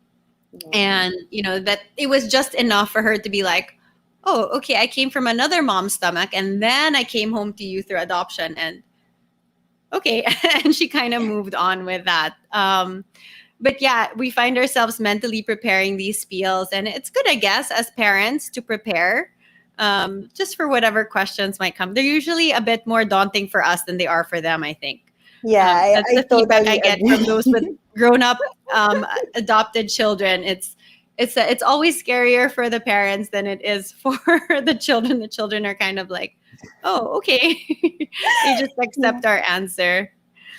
And, that it was just enough for her to be like, oh, okay, I came from another mom's stomach, and then I came home to you through adoption, and okay. And she kind of moved on with that. But yeah, we find ourselves mentally preparing these spiels, and it's good, I guess, as parents to prepare just for whatever questions might come. They're usually a bit more daunting for us than they are for them, I think. Yeah, That's I the feedback totally I get agree. from those with grown-up adopted children. It's always scarier for the parents than it is for the children. The children are kind of like, oh, okay. They just accept our answer.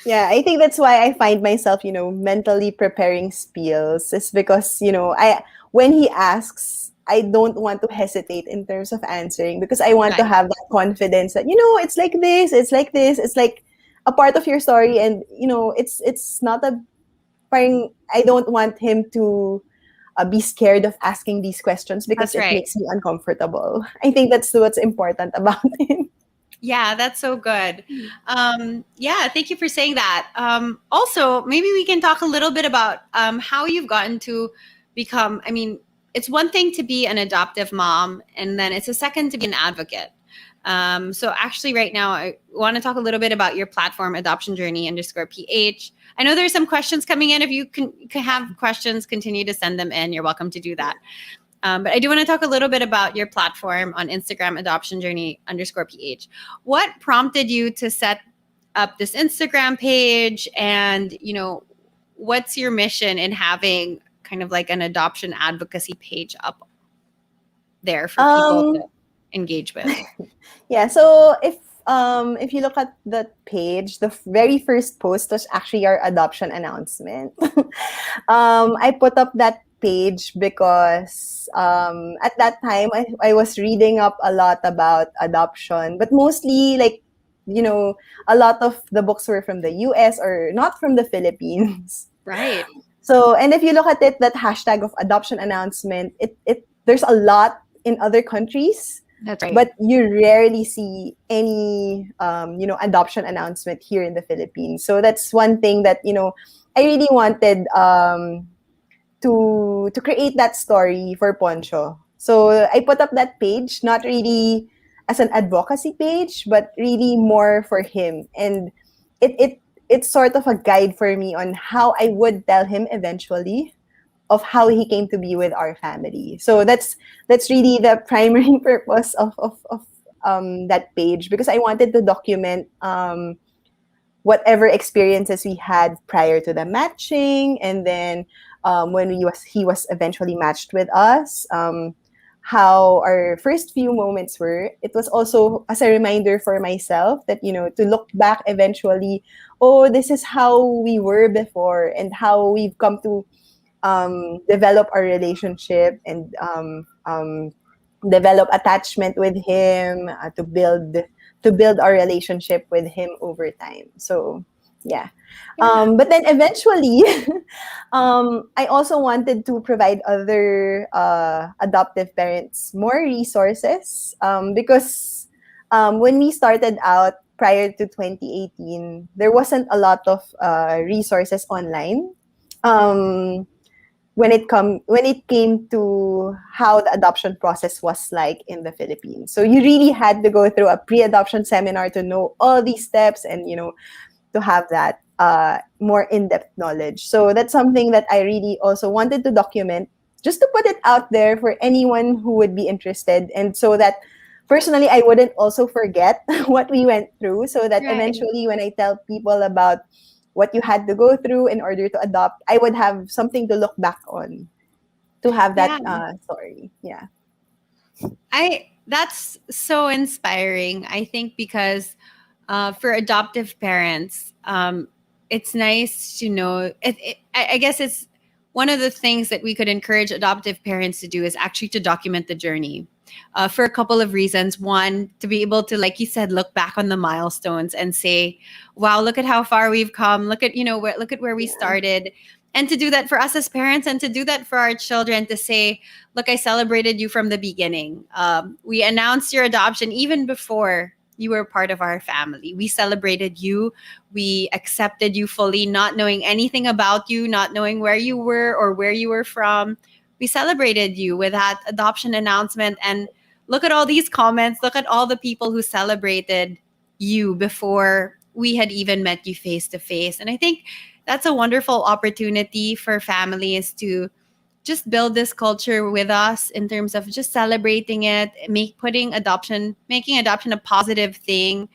Yeah, I think that's why I find myself, mentally preparing spiels. Is because, when he asks, I don't want to hesitate in terms of answering, because I want to Right. have that confidence that, it's like this, it's like this, it's like a part of your story, and it's not a parang, I don't want him to be scared of asking these questions, because That's it right. makes me uncomfortable. I think that's what's important about him. Yeah, that's so good. Yeah, thank you for saying that. Also, maybe we can talk a little bit about how you've gotten to become, I mean, it's one thing to be an adoptive mom, and then it's a second to be an advocate. So actually right now, I want to talk a little bit about your platform, adoptionjourney_PH. I know there's some questions coming in. If you can have questions, continue to send them in. You're welcome to do that. But I do want to talk a little bit about your platform on Instagram, adoptionjourney_PH. What prompted you to set up this Instagram page, and what's your mission in having kind of like an adoption advocacy page up there for people to engage with? Yeah, so if you look at the page, the very first post was actually our adoption announcement. I put up that page because at that time I was reading up a lot about adoption, but mostly like a lot of the books were from the US or not from the Philippines. Right. So, and if you look at it, that hashtag of adoption announcement, it there's a lot in other countries, That's right. but you rarely see any adoption announcement here in the Philippines. So that's one thing that I really wanted to create that story for Poncho. So I put up that page, not really as an advocacy page, but really more for him. And it's sort of a guide for me on how I would tell him eventually of how he came to be with our family. So that's really the primary purpose of that page, because I wanted to document whatever experiences we had prior to the matching, and then when he was eventually matched with us, how our first few moments were. It was also as a reminder for myself that to look back eventually, oh, this is how we were before and how we've come to develop our relationship and develop attachment with him, to build our relationship with him over time. So yeah. But then eventually I also wanted to provide other adoptive parents more resources, because when we started out prior to 2018, there wasn't a lot of resources online when it came to how the adoption process was like in the Philippines. So you really had to go through a pre-adoption seminar to know all these steps and to have that more in-depth knowledge. So that's something that I really also wanted to document, just to put it out there for anyone who would be interested, and so that personally I wouldn't also forget what we went through, so that Right. eventually when I tell people about what you had to go through in order to adopt, I would have something to look back on, to have that story. Yeah. That's so inspiring, I think, because for adoptive parents, it's nice to know. I guess it's one of the things that we could encourage adoptive parents to do is actually to document the journey, for a couple of reasons. One, to be able to, like you said, look back on the milestones and say, "Wow, look at how far we've come. Look at look at where we started." And to do that for us as parents, and to do that for our children, to say, "Look, I celebrated you from the beginning. We announced your adoption even before you were part of our family. We celebrated you. We accepted you fully, not knowing anything about you, not knowing where you were or where you were from. We celebrated you with that adoption announcement. And look at all these comments. Look at all the people who celebrated you before we had even met you face to face." And I think that's a wonderful opportunity for families to just build this culture with us in terms of just celebrating it, making adoption a positive thing.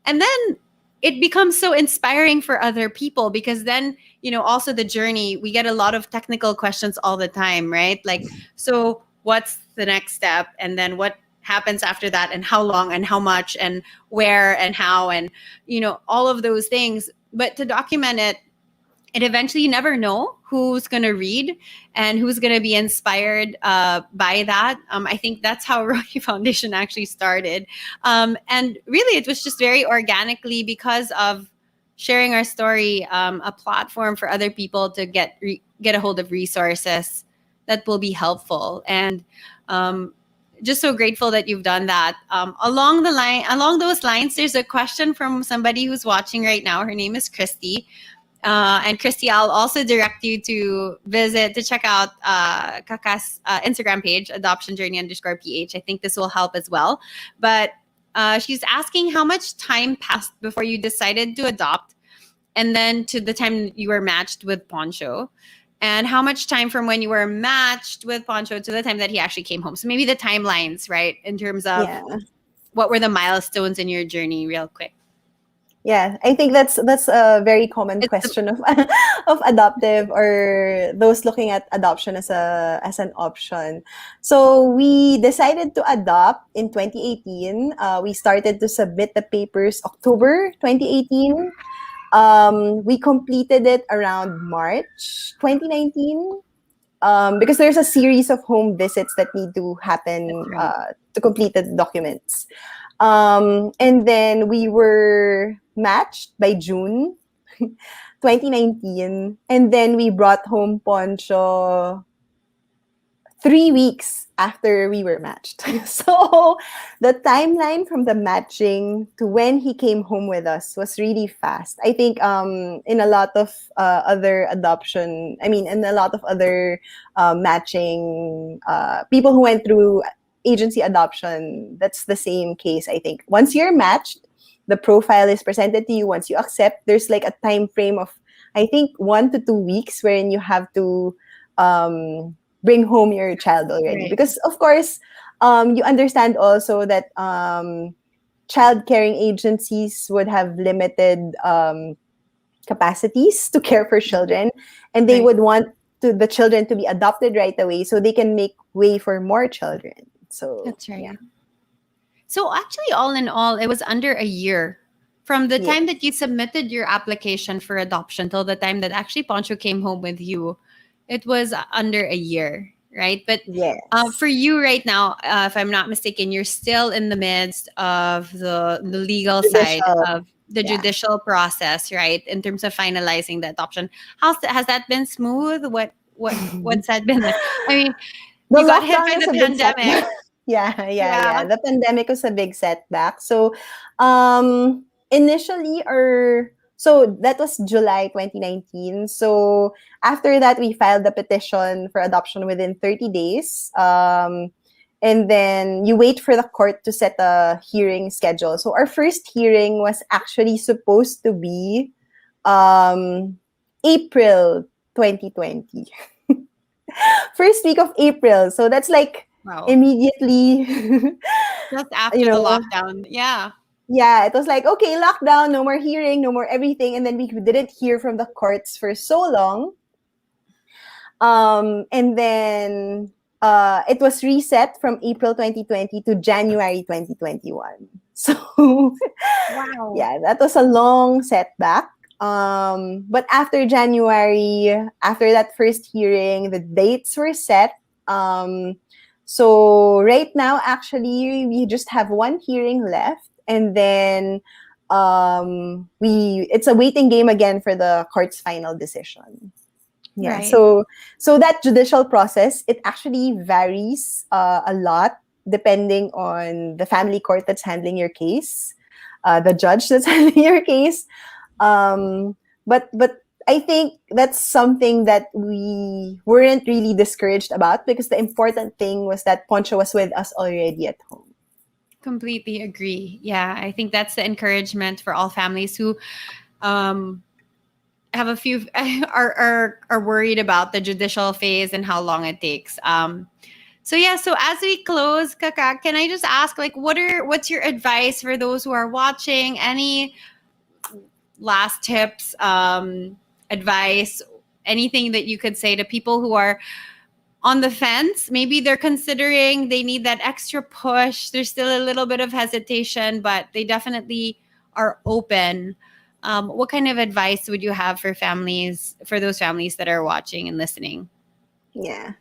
And then it becomes so inspiring for other people, because then, also the journey, we get a lot of technical questions all the time, right? Like, so what's the next step? And then what happens after that? And how long and how much and where and how, and, all of those things. But to document it, eventually, you never know who's going to read and who's going to be inspired by that. I think that's how Rocky Foundation actually started. And really, it was just very organically, because of sharing our story, a platform for other people to get a hold of resources that will be helpful. And just so grateful that you've done that. Along those lines, there's a question from somebody who's watching right now. Her name is Christy. And Christy, I'll also direct you to check out Kaka's Instagram page, adoptionjourney_PH. I think this will help as well. But she's asking how much time passed before you decided to adopt, and then to the time you were matched with Poncho, and how much time from when you were matched with Poncho to the time that he actually came home. So maybe the timelines, right, in terms of what were the milestones in your journey, real quick. Yeah, I think that's a very common It's the- question of of adoptive or those looking at adoption as an option. So we decided to adopt in 2018. We started to submit the papers October 2018. We completed it around March 2019. Because there's a series of home visits that need to happen That's right. to complete the documents. And then we were matched by June 2019. And then we brought home Poncho 3 weeks after we were matched. So the timeline from the matching to when he came home with us was really fast. I think in a lot of other adoption, I mean, in a lot of other matching people who went through agency adoption, that's the same case. I think once you're matched, the profile is presented to you. Once you accept, there's like a time frame of I think 1 to 2 weeks wherein you have to bring home your child already. Right. Because of course, you understand also that child caring agencies would have limited capacities to care for children, and they Right. would want the children to be adopted right away so they can make way for more children. So That's right. yeah. So actually, all in all, it was under a year from the Yeah. time that you submitted your application for adoption till the time that actually Poncho came home with you. It was under a year, right? But Yes. for you right now, if I'm not mistaken, you're still in the midst of the legal side Judicial. of the Yeah. judicial process, right? In terms of finalizing the adoption, has that been smooth? What's that been like? I mean, The you got hit lockdown by was the a big pandemic. setback. Yeah. Yeah. The pandemic was a big setback. So, initially, so that was July 2019. So after that, we filed the petition for adoption within 30 days. And then you wait for the court to set a hearing schedule. So our first hearing was actually supposed to be April 2020. First week of April. So that's like Wow. immediately, Just after you the know, lockdown. Yeah. yeah, it was like, okay, lockdown, no more hearing, no more everything. And then we didn't hear from the courts for so long. And then it was reset from April 2020 to January 2021. So Wow. yeah, that was a long setback. But after January, after that first hearing, the dates were set. So right now, actually, we just have one hearing left, and then it's a waiting game again for the court's final decision. Yeah. Right. So that judicial process, it actually varies a lot depending on the family court that's handling your case, the judge that's handling your case. But I think that's something that we weren't really discouraged about because the important thing was that Poncho was with us already at home. Completely agree. Yeah, I think that's the encouragement for all families who have a few are worried about the judicial phase and how long it takes. So yeah, so as we close, Kaka, can I just ask, like, what's your advice for those who are watching? Any last tips, advice, anything that you could say to people who are on the fence? Maybe they're considering, they need that extra push. There's still a little bit of hesitation, but they definitely are open. What kind of advice would you have for those families that are watching and listening? Yeah.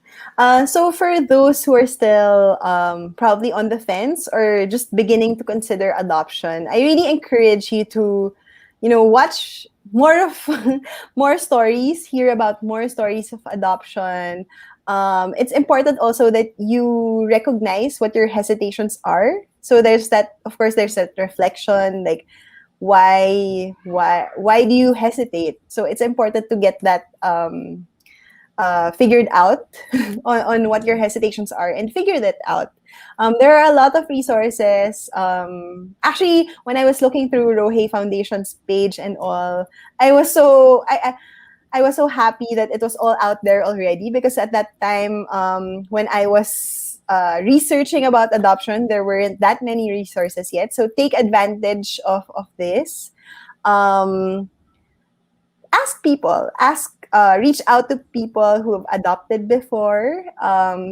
So for those who are still probably on the fence or just beginning to consider adoption, I really encourage you to, watch more stories, hear about more stories of adoption. It's important also that you recognize what your hesitations are. So there's that, of course, there's that reflection, like why do you hesitate? So it's important to get that figured out on what your hesitations are and figure that out. There are a lot of resources. Actually, when I was looking through Rohe Foundation's page and all, I was so happy that it was all out there already, because at that time, when I was researching about adoption, there weren't that many resources yet. So take advantage of this. Ask people, reach out to people who have adopted before,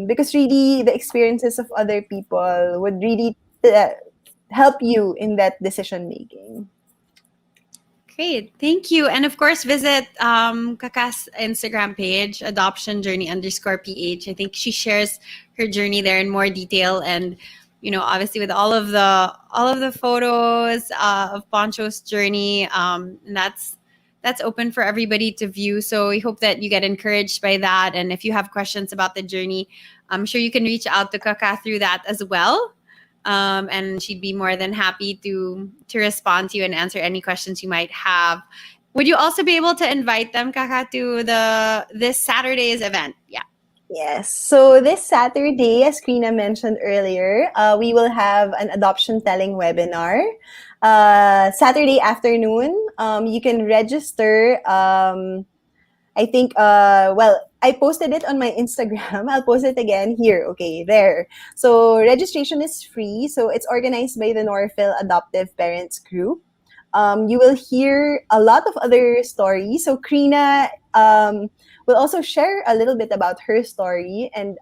because really the experiences of other people would really help you in that decision making. Great, thank you. And of course, visit Kaka's Instagram page, adoption journey _PH. I think she shares her journey there in more detail, and obviously with all of the photos of Poncho's journey, and that's open for everybody to view. So we hope that you get encouraged by that. And if you have questions about the journey, I'm sure you can reach out to Kaka through that as well. And she'd be more than happy to respond to you and answer any questions you might have. Would you also be able to invite them, Kaka, to this Saturday's event? Yeah. Yes. So this Saturday, as Krina mentioned earlier, we will have an adoption telling webinar. Saturday afternoon, you can register. I think, I posted it on my Instagram. I'll post it again here. Okay, there. So registration is free. So it's organized by the Norfil Adoptive Parents Group. You will hear a lot of other stories. So Krina will also share a little bit about her story, and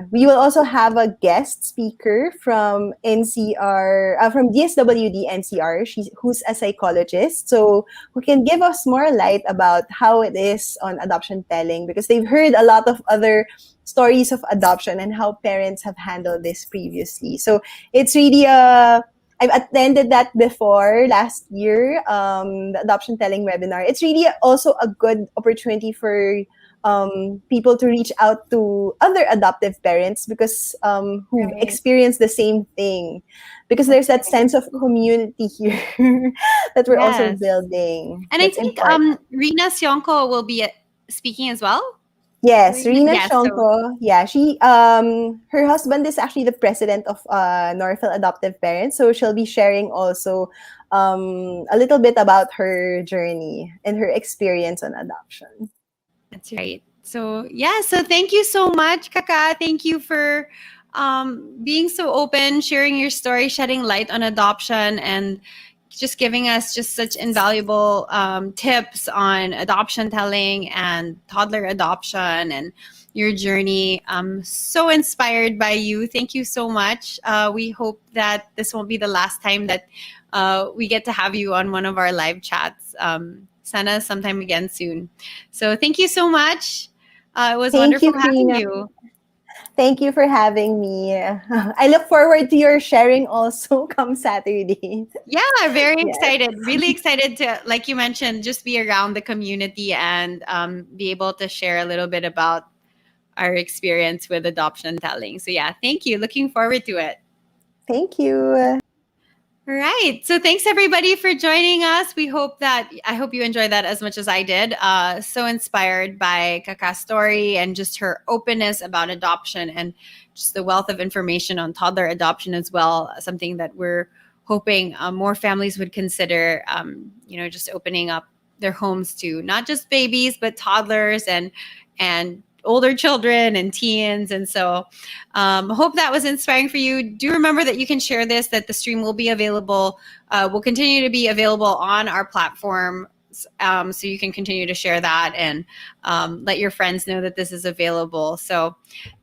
we will also have a guest speaker from NCR, from DSWD NCR, who's a psychologist, so who can give us more light about how it is on adoption telling, because they've heard a lot of other stories of adoption and how parents have handled this previously. So it's really I've attended that before last year, the adoption telling webinar. It's really also a good opportunity for people to reach out to other adoptive parents, because who've experienced the same thing, because there's that sense of community here that we're also Yes. building. And That's I think important. Rina Sionko will be speaking as well. Yes, Rina Yeah, so- Shonko. Yeah, she her husband is actually the president of Norfil Adoptive Parents, so she'll be sharing also a little bit about her journey and her experience on adoption. That's right. So yeah, so thank you so much, Kaka. Thank you for being so open, sharing your story, shedding light on adoption, and just giving us just such invaluable tips on adoption telling and toddler adoption and your journey. I'm so inspired by you. Thank you so much. We hope that this won't be the last time that we get to have you on one of our live chats. Sana sometime again soon. So thank you so much. It was Thank you, wonderful having Krina. you. Thank you for having me. I look forward to your sharing also come Saturday. Yeah, very Yes. excited. Really excited to, like you mentioned, just be around the community and be able to share a little bit about our experience with adoption telling. So yeah, thank you. Looking forward to it. Thank you. All right. So thanks everybody for joining us. I hope you enjoyed that as much as I did. So inspired by Kaka's story and just her openness about adoption and just the wealth of information on toddler adoption as well. Something that we're hoping more families would consider, just opening up their homes to not just babies, but toddlers and older children and teens. And so hope that was inspiring for you. Do remember that you can share this, that the stream will be available, will continue to be available on our platform. So you can continue to share that and let your friends know that this is available. So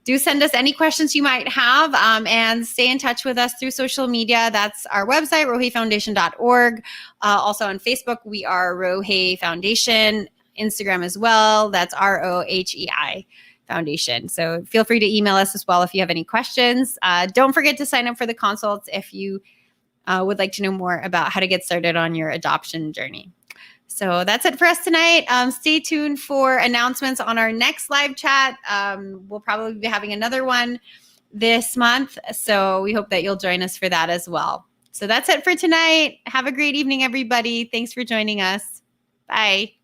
do send us any questions you might have, and stay in touch with us through social media. That's our website, roheifoundation.org. Also on Facebook, we are Rohei Foundation. Instagram as well. That's ROHEI Foundation. So feel free to email us as well if you have any questions. Don't forget to sign up for the consults if you would like to know more about how to get started on your adoption journey. So that's it for us tonight. Stay tuned for announcements on our next live chat. We'll probably be having another one this month. So we hope that you'll join us for that as well. So that's it for tonight. Have a great evening, everybody. Thanks for joining us. Bye.